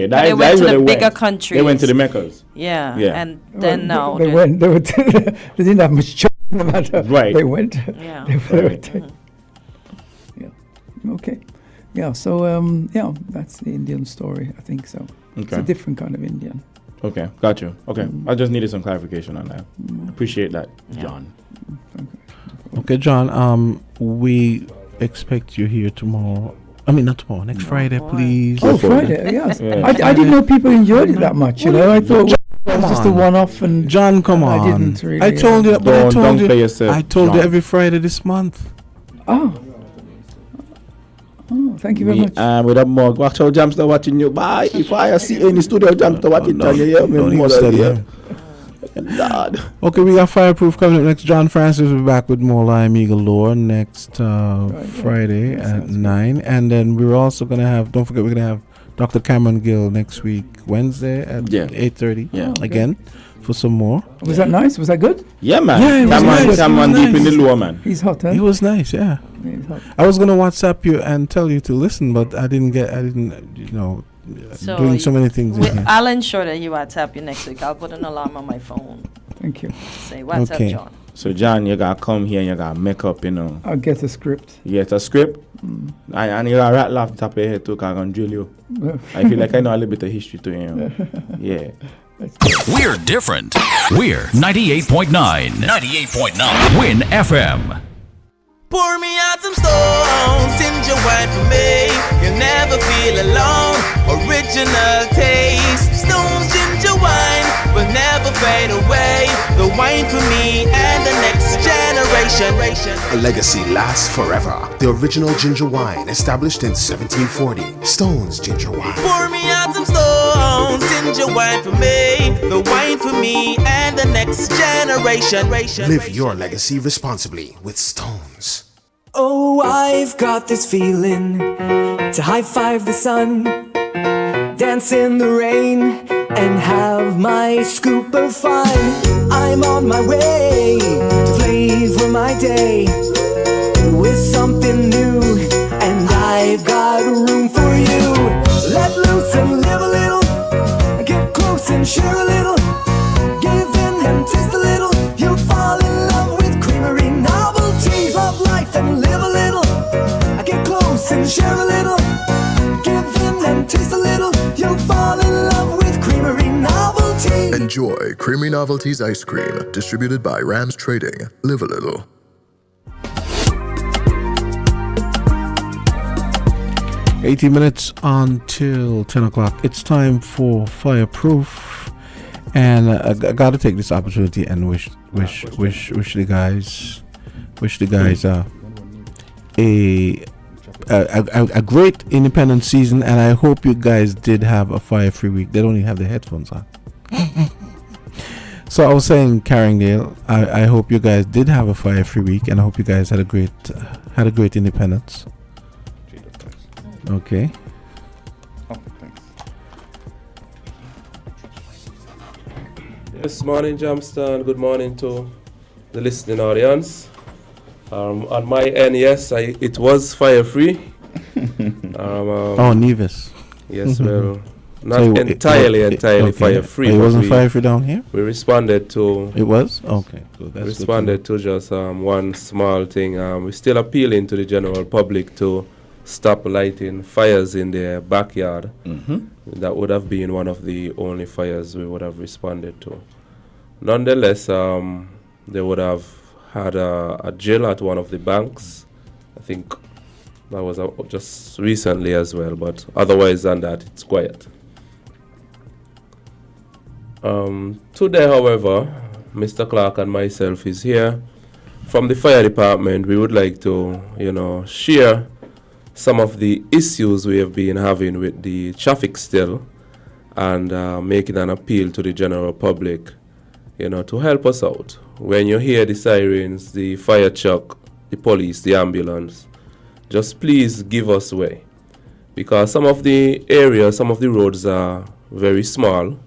They went to the bigger countries. They went to the Meccas. Yeah. Yeah. And then now they went. They didn't have much choice no matter. Right. They went. Yeah. Yeah. Okay. Yeah. So that's the Indian story. I think so. Okay. It's a different kind of Indian. Okay. Got you. Okay. I just needed some clarification on that. Appreciate that, John. Okay, John. We expect you here tomorrow. I mean, not tomorrow. Next Friday, please. Oh, Friday. Yes. I didn't know people enjoyed it that much. You know, I thought. It was just a one-off, and John, come on. I didn't really. I told you. Don't play yourself, I told you John. every Friday this month. Oh, thank you very much. With a mug. Watch out, Jamsta watching you. Bye. If I see you in the studio, Jamsta watching you, hear me. Don't even study him. Lord. Okay, we got Fireproof coming up next. John Francis will be back with more Liam Galore next Friday at 9. And then we're also going to have, don't forget, we're going to have Dr. Cameron Gill next week, Wednesday at 8:30. Yeah. Again, for some more. Was that nice? Was that good? Yeah, man. Yeah, it was nice. Cameron It was deep in the nice. lower, man. He's hot, huh? It was nice, yeah. He's hot. I was going to WhatsApp you and tell you to listen, but I didn't, doing so many things. I'll ensure that he WhatsApp you next week. I'll put an alarm on my phone. Thank you. Say, what's up, John? So, John, you got to come here and you got to make up, I'll get a script. You get a script? And you got to rattle off the top of your head too, because I'm going to drill you. I feel like I know a little bit of history too, Yeah. We're different. We're 98.9. 98.9. Win FM. Pour me out some stones, ginger wine for me. You'll never feel alone. Original taste. Stone ginger wine will never fade away. The wine for me and the next generation. A legacy lasts forever. The original ginger wine, established in 1740. Stone's ginger wine. Pour me out some stones, ginger wine for me. The wine for me and the next generation. Live your legacy responsibly with Stones. Oh, I've got this feeling to high-five the sun, dance in the rain, and have my scoop of fun. I'm on my way to flavor my day with something new, and I've got room for you. Let loose and live a little, get close and share a little, give in and taste a little. You'll fall in love with creamery novelties of life and live a little. Get close and share a little, give in and taste a little. You'll fall in love with creamery novelties. Enjoy Creamy Novelties Ice Cream, distributed by Rams Trading. Live a little. $80 minutes until 10 o'clock. It's time for Fireproof. And I got to take this opportunity and wish the guys a great independent season, and I hope you guys did have a fire-free week. They don't even have the headphones on. So I was saying, Carringdale, I hope you guys did have a fire-free week, and I hope you guys had a great independence. Okay. Yes, morning, Jamsta, and good morning to the listening audience. On my end, yes, it was fire-free. Nevis. Yes, well, not entirely fire-free. It wasn't fire-free down here? We responded to... It was? Okay, good. That's responded to just one small thing. We're still appealing to the general public to stop lighting fires in their backyard. That would have been one of the only fires we would have responded to. Nonetheless, they would have had a drill at one of the banks. I think that was just recently as well, but otherwise than that, it's quiet. Today, however, Mr. Clark and myself is here. From the fire department, we would like to, share some of the issues we have been having with the traffic still, and making an appeal to the general public, to help us out. When you hear the sirens, the fire truck, the police, the ambulance, just please give us way. Because some of the areas, some of the roads are very small,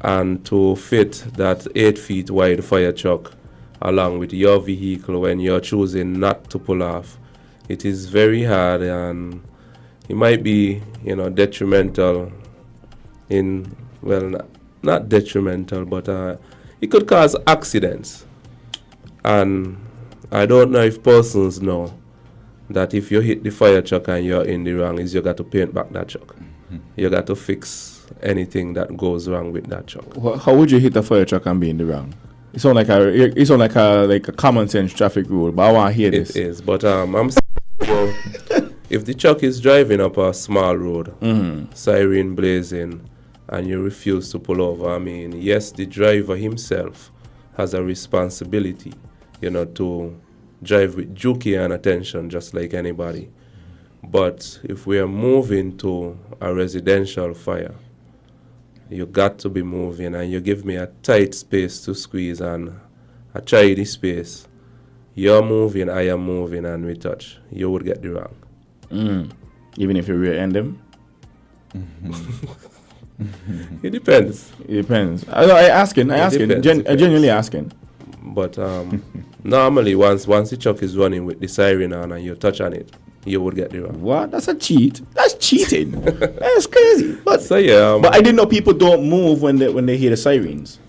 and to fit that 8 feet wide fire truck along with your vehicle when you're choosing not to pull off, it is very hard, and it might be, detrimental not detrimental, but it could cause accidents. And I don't know if persons know that if you hit the fire truck and you're in the wrong, is you got to paint back that truck. You got to fix anything that goes wrong with that truck. Well, how would you hit the fire truck and be in the wrong? It sounds like a common sense traffic rule, but I want to hear this. It is, but I'm saying, if the truck is driving up a small road, siren blazing, and you refuse to pull over, I mean, yes, the driver himself has a responsibility, to drive with due care and attention, just like anybody. But if we are moving to a residential fire, you got to be moving, and you give me a tight space to squeeze and a tidy space. You're moving, I am moving, and we touch. You would get the wrong. Even if you rear end them? It depends. It depends. I genuinely asking. But normally, once the truck is running with the siren on and you touch on it, you would get the wrong. What? That's a cheat. That's cheating. That's crazy. But but I didn't know people don't move when they hear the sirens.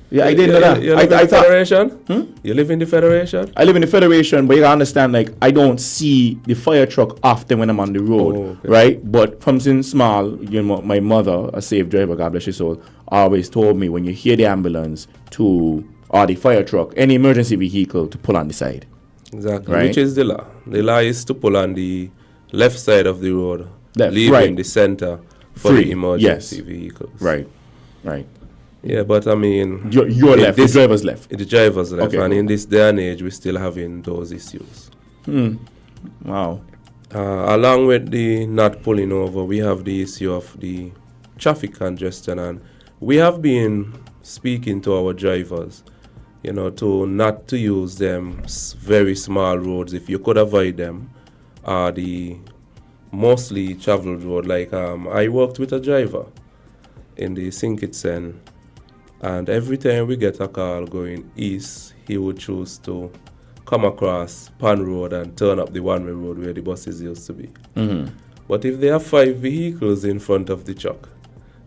Yeah, I didn't know that. You live in the Federation? You live in the Federation? I live in the Federation, but you gotta understand, like, I don't see the fire truck often when I'm on the road, right? But from since small, my mother, a safe driver, God bless her soul, always told me when you hear the ambulance or the fire truck, any emergency vehicle, to pull on the side. Exactly. Right? Which is the law. The law is to pull on the left side of the road, leaving the center for the emergency vehicles. Right. Yeah, but I mean... Your left, the driver's left. The driver's left. Okay, and in this day and age, we're still having those issues. Wow. Along with the not pulling over, we have the issue of the traffic congestion. And we have been speaking to our drivers, to not to use them very small roads. If you could avoid them, the mostly traveled road. Like I worked with a driver in the Sinkitsen, and every time we get a call going east, he would choose to come across Pan Road and turn up the one-way road where the buses used to be. But if there are 5 vehicles in front of the truck,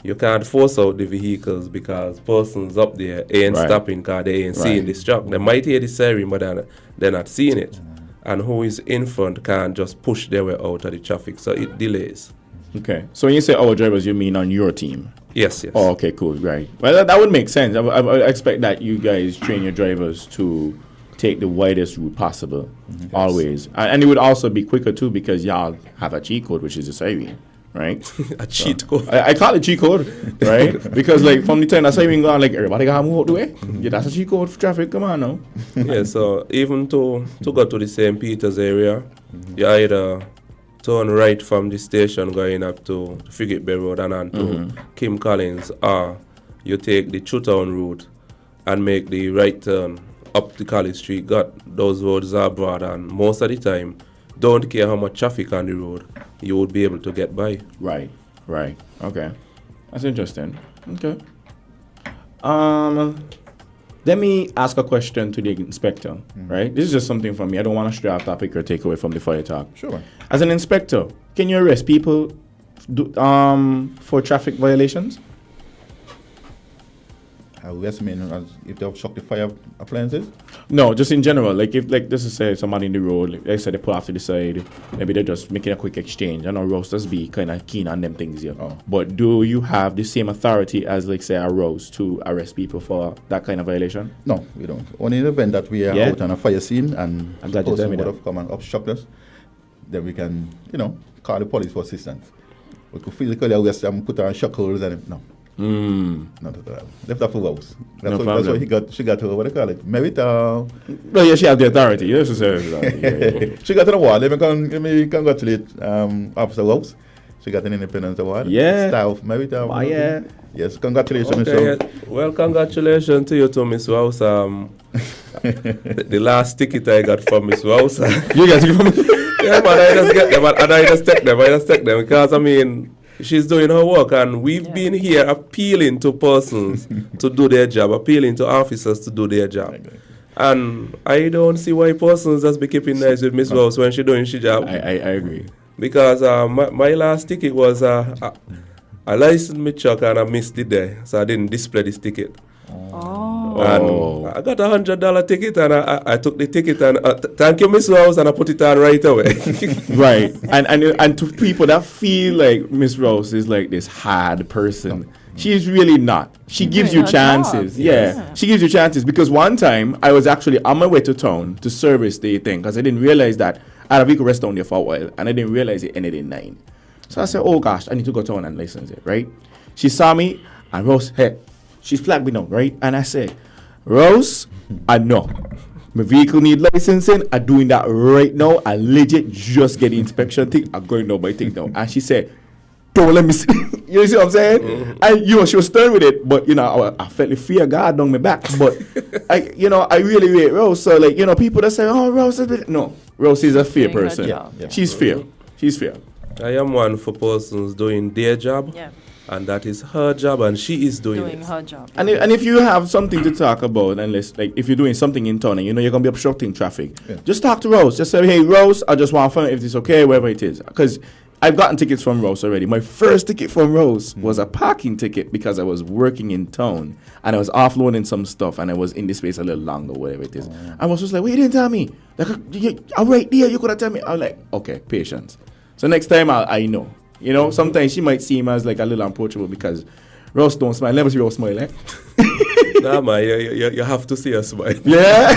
you can't force out the vehicles because persons up there ain't stopping because they ain't seeing this truck. They might hear the siren, but they're not seeing it. And who is in front can't just push their way out of the traffic, so it delays. Okay. So when you say our drivers, you mean on your team? Yes. Oh, okay, cool, right. Well, that would make sense. I would expect that you guys train your drivers to take the widest route possible, always. And it would also be quicker, too, because y'all have a cheat code, which is a siren, right? A cheat code? I call it cheat code, right? Because, like, from the time that siren gone, like, everybody got to move out the way. Yeah, that's a cheat code for traffic. Come on, now. Yeah, so even to go to the St. Peter's area, you either turn right from the station going up to Frigate Bay Road and on to Kim Collins, or you take the True Town route and make the right turn up the College Street. Those roads are broad, and most of the time, don't care how much traffic on the road, you would be able to get by. Right. Okay. That's interesting. Okay. Let me ask a question to the inspector, right? This is just something from me. I don't want to stray off topic or take away from the fire talk. Sure. As an inspector, can you arrest people for traffic violations? Arrest mean if they have shocked the fire appliances? No, just in general. Like if, like, this is say somebody in the road, like I said, they pull off to the side. Maybe they're just making a quick exchange. I know roasters be kind of keen on them things here. But do you have the same authority as, like, say, a roast to arrest people for that kind of violation? No, we don't. Only in the event that we are out on a fire scene and I'm the glad you tell person me would that. have come and obstruct us, then we can, call the police for assistance. We could physically arrest them, put her on shackles and no. Not at all. Left her for house. That's what she got her, what do you call it? Merit. Well, yeah, she has the authority. Yes, she got an award. Let me congratulate Officer Rose. She got an Independence Award. Yeah. Staff merit. Yeah. Yes, congratulations, okay, Well, congratulations to you, Miss House. The last ticket I got from Miss House. You got it from me? Yeah, but I just get them and I just take them. Because, I mean, she's doing her work, and we've been here appealing to persons to do their job, appealing to officers to do their job. And I don't see why persons just be keeping nice with Miss Rose when she's doing her job. I agree. Because my last ticket was I licensed my truck and I missed it there, so I didn't display this ticket. And I got $100 ticket, and I took the ticket and thank you, Miss Rose, and I put it on right away. Right. And to people that feel like Miss Rose is like this hard person, she's really not. She gives you chances. Yeah. She gives you chances, because one time I was actually on my way to town to service the thing, because I didn't realize that I had a vehicle rest down there for a while, and I didn't realize it ended in 9. So I said, oh gosh, I need to go town and license it, right? She saw me, and Rose, hey, she flagged me now, right? And I said, Rose, I know. My vehicle need licensing. I'm doing that right now. I legit just get the inspection thing. I'm going now by thing now. And she said, don't let me see. You see what I'm saying? Mm-hmm. And she was stern with it, but I felt the fear of God down my back. But I really rate Rose. So people that say, oh, Rose is no. Rose is a fair person. Yeah. She's fair. She's fair. I am one for persons doing their job. Yeah. And that is her job, and she is doing her job. And if you have something to talk about, unless if you're doing something in town and you're gonna be obstructing traffic, just talk to Rose. Just say, hey Rose, I just want to find out if it's okay, wherever it is. Because I've gotten tickets from Rose already. My first ticket from Rose was a parking ticket because I was working in town and I was offloading some stuff and I was in this space a little longer, whatever it is. I was just like, well, you didn't tell me. Like, I'm right there. You could have told me. I'm like, okay, patience. So next time I know. Sometimes she might seem as like a little approachable because Rose don't smile. Never see Rose smile, eh? Nah, man, you have to see her smile. Yeah.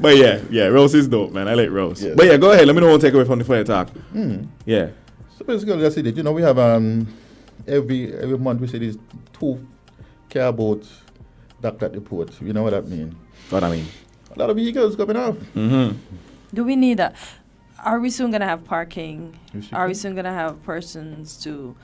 But yeah, Rose is dope, man. I like Rose. Yeah. But yeah, go ahead. Let me know what take away from the fire talk. Yeah. So basically, that's it. We have every month we say these 2 care boats docked at the port. You know what that means? What I mean? A lot of vehicles coming off. Mm-hmm. Do we need that? Are we soon going to have parking? Are we soon going to have persons to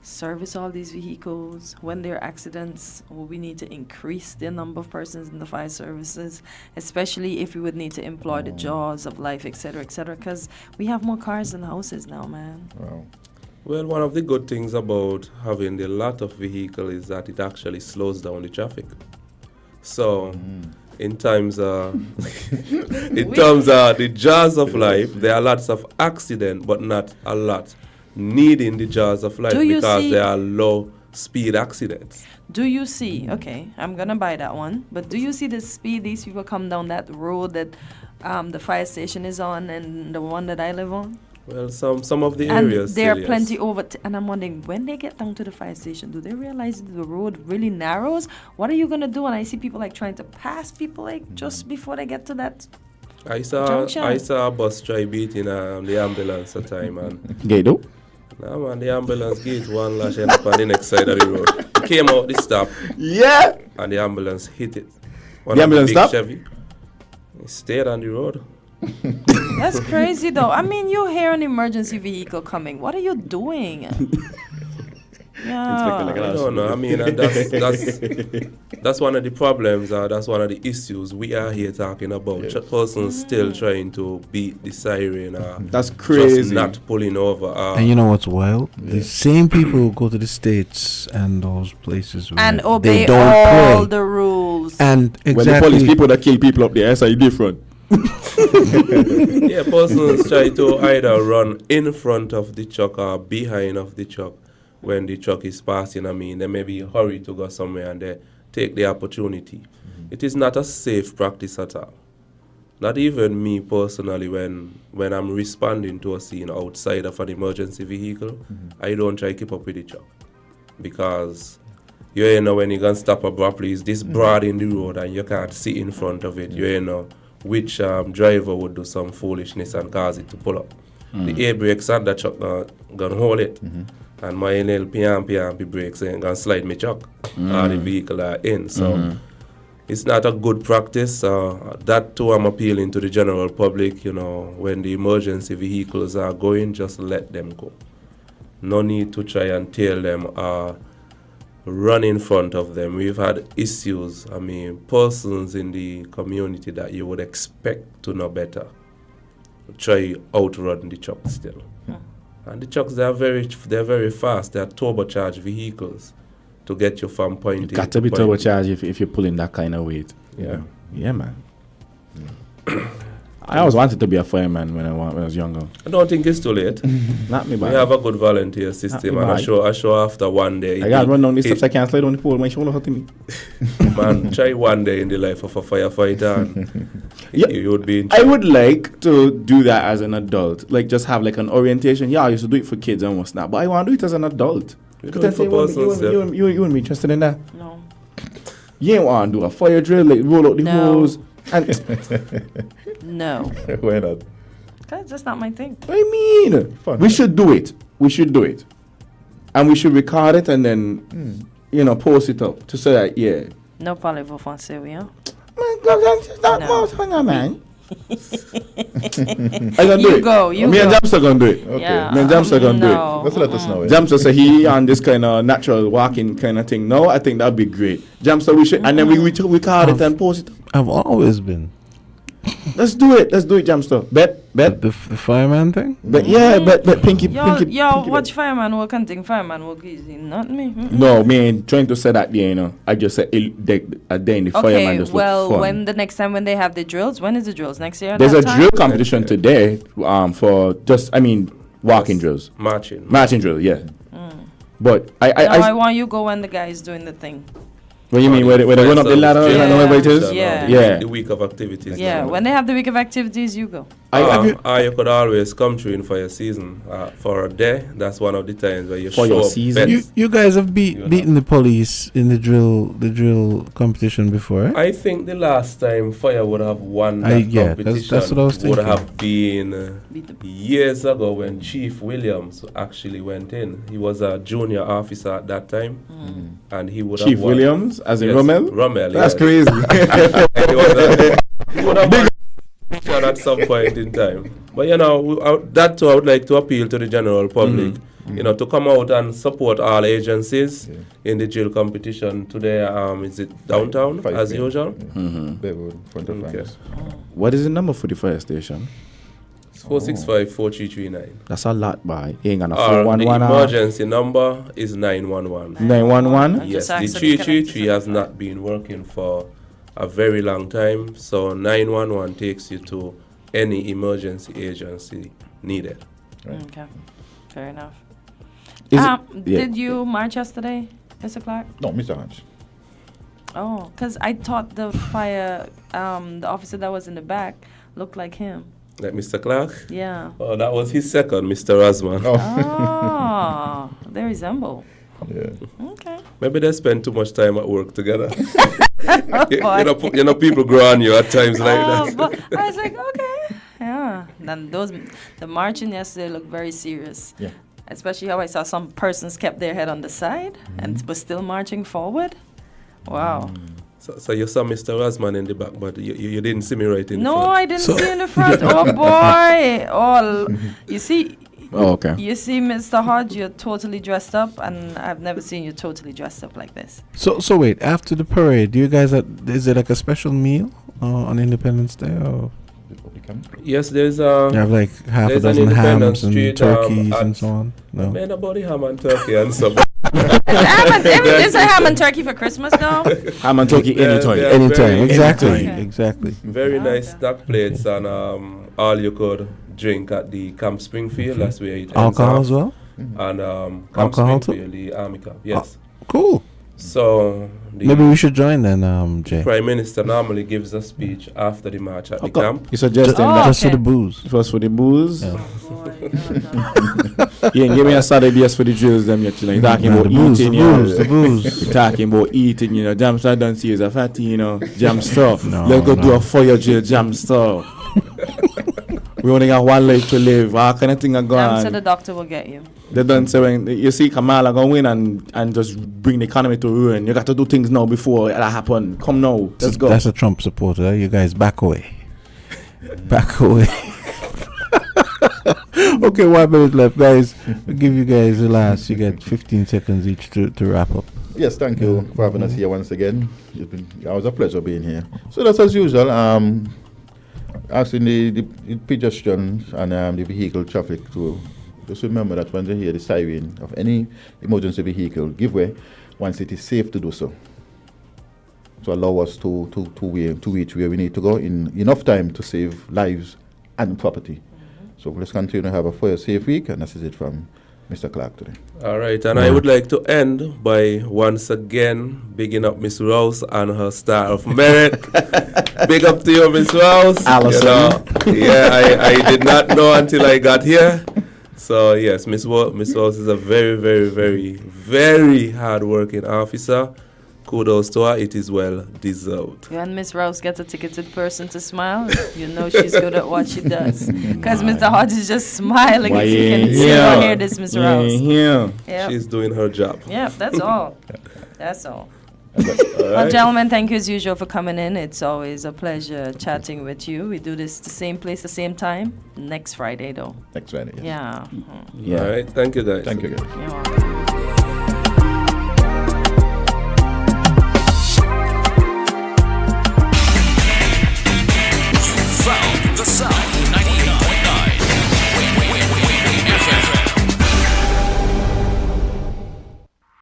service all these vehicles when there are accidents? Will we need to increase the number of persons in the fire services, especially if we would need to employ the jaws of life, etc., because we have more cars than houses now, man. Wow. Well, one of the good things about having a lot of vehicles is that it actually slows down the traffic. So... In terms of the jaws of life, there are lots of accidents, but not a lot needing the jaws of life because there are low speed accidents. Do you see? Okay, I'm gonna buy that one. But do you see the speed these people come down that road that the fire station is on and the one that I live on? Well, some of the areas. And there are plenty over, and I'm wondering when they get down to the fire station, do they realize that the road really narrows? What are you gonna do? And I see people trying to pass people just before they get to that. I saw a bus try beating the ambulance at time and. Gado? Nah, man, the ambulance gate one lash end up on the next side of the road. It came out the stop. Yeah. And the ambulance hit it. The ambulance stopped? Chevy. It stayed on the road. That's crazy though. I mean, you hear an emergency vehicle coming. What are you doing? Yeah. I don't know. I mean, and that's one of the problems. That's one of the issues we are here talking about. Persons still trying to beat the siren. That's crazy. Just not pulling over. And you know what's wild? The same people who go to the States and those places and where obey they don't all pray. the rules. And exactly. When the police people that kill people up there, that's different. Yeah, persons try to either run in front of the truck or behind of the truck when the truck is passing. I mean, they may be hurried to go somewhere and they take the opportunity. It is not a safe practice at all. Not even me personally, when I'm responding to a scene outside of an emergency vehicle, I don't try to keep up with the truck. Because you know when you're going to stop abruptly, it's this broad in the road and you can't see in front of it. You know which driver would do some foolishness and cause it to pull up. The air brakes on the truck gonna hold it. And my little PMP brakes ain't gonna slide my truck or the vehicle are in. So it's not a good practice. That too I'm appealing to the general public, when the emergency vehicles are going, just let them go. No need to try and tail them run in front of them. We've had issues, persons in the community that you would expect to know better try outrun the trucks still. And the trucks, they're very fast. They're turbocharged vehicles to get you from point A to point B. Got to be turbocharged if you're pulling that kind of weight. Yeah, man. I always wanted to be a fireman when I was younger. I don't think it's too late. Not me bad. We have a good volunteer system, and I show after one day. I got to run down these steps. I can't slide on the pole. My shoulder hurting me. Man, try one day in the life of a firefighter, and you would be. I would like to do that as an adult, just have an orientation. Yeah, I used to do it for kids and what's not, but I want to do it as an adult. You wouldn't be interested in that? No. You ain't want to do a fire drill, roll out the hose. No. Why not? Because that's not my thing. What do you mean? Fun, we should do it. We should do it. And we should record it and then, post it up to say that, yeah. No parlez-vous français, oui, hein? Man. I can do You it. go, you Me go. and Jamsta gonna do it. Okay. Yeah. Me and Jamsta gonna do No. it. Let's let us know. Jamsta say he on this kind of natural walking kind of thing. No, I think that'd be great. Jamsta, we should, and then we record it and post it. I've always been. Let's do it, Jamsta. Bet. The fireman thing? But yeah, but Pinky. Watch fireman work and think fireman work easy, not me. No, me ain't trying to say that there, I just said a day in the fireman just look fun. when the next time when they have the drills, when is the drills? Next year? There's a drill competition today, for walking drills. Marching drill, yeah. But I want you go when the guy is doing the thing. What do you mean? Where they run up the ladder and whatever it is? Yeah. The week of activities. Yeah, when they have the week of activities, you go. You could always come through in for your season for a day. That's one of the times where you for show your up season. best. You guys have beaten the police in the drill competition before, right? I think the last time Fire would have won that competition that's what I was would thinking. have been years ago when Chief Williams actually went in. He was a junior officer at that time, and he would Chief have won. Williams, as in Yes, Rommel? Rommel, That's yes. crazy. He would have won at some point in time. But that too, I would like to appeal to the general public, to come out and support all agencies in the drill competition today. Is it downtown as usual? What is the number for the fire station? It's 465-4339. That's a lot, boy. Ain't gonna The 411. emergency number is 911. 911? Yes, the 333 has not been working for a very long time, so 911 takes you to any emergency agency needed. Okay, fair enough. Did Did you march yesterday, Mr. Clark? No, Mr. Hans. Oh, because I thought the fire, the officer that was in the back looked like him. Like Mr. Clark? Yeah. Oh, that was his second, Mr. Rasman. Oh, they resemble. Yeah. Okay. Maybe they spend too much time at work together. People grow on you at times like that. But I was like, okay. Yeah. Then the marching yesterday looked very serious. Yeah. Especially how I saw some persons kept their head on the side and was still marching forward. Wow. So you saw Mr. Rasman in the back, but you didn't see me right in the No, front. I didn't see in the front. Oh boy! You see. Oh, okay. You see, Mr. Hodge, you're totally dressed up, and I've never seen you totally dressed up like this. So wait, after the parade, do you guys is it like a special meal on Independence Day? Or? Yes, there's You have like half a dozen hams and turkeys and so on. No. Man, about the ham and turkey and stuff. Is a ham and turkey for Christmas now? Ham and turkey anytime. Anytime, exactly. Very nice stock plates and all you could drink at the Camp Springfield. That's where it ends alcohol off. as well. And Camp alcohol Springfield, the Army Camp. Yes. Cool. So maybe we should join then, Jay. Prime Minister normally gives a speech after the march at the camp. You suggesting that just for the booze? First for the booze. Yeah, give me a Saturday just for the drills. Them yet, You're talking about eating, the booze. You're talking about eating, Jamsta don't see you as a fatty, jam stuff. No, Let's go do a fire drill, jam stuff. We only got one life to live. All kind of thing are going So on. the doctor will get you. They don't say when you see Kamala going win and just bring the economy to ruin. You got to do things now before that happen. Come now, let's go. That's a Trump supporter. You guys back away. Back away. Okay, 1 minute left, guys. I'll give you guys the last. You get 15 seconds each to wrap up. Yes, thank you for having us here once again. It was a pleasure being here. So that's as usual. Asking the pedestrians and the vehicle traffic to just remember that when they hear the siren of any emergency vehicle, give way once it is safe to do so. To allow us to reach where we need to go in enough time to save lives and property. So let's continue to have a safe week, and this is it from Mr. Clark today. All right, and I would like to end by once again bigging up Miss Rose and her Star of Merit. Big up to you, Miss Rose. Allison. I did not know until I got here. So yes, Miss Rose is a very, very, very, very hard-working officer. kudos to her. It is well deserved. When Miss Rouse gets a ticket to the person to smile, you know she's good at what she does. Because Mr. Hodge is just smiling. If you can still hear this, Miss Rouse. Yep. She's doing her job. Yeah, that's all. That's all. Well, gentlemen, thank you as usual for coming in. It's always a pleasure chatting with you. We do this the same place, the same time. Next Friday, though. Next Friday, yeah. All right. Thank you, guys. Thank you, guys. You're welcome.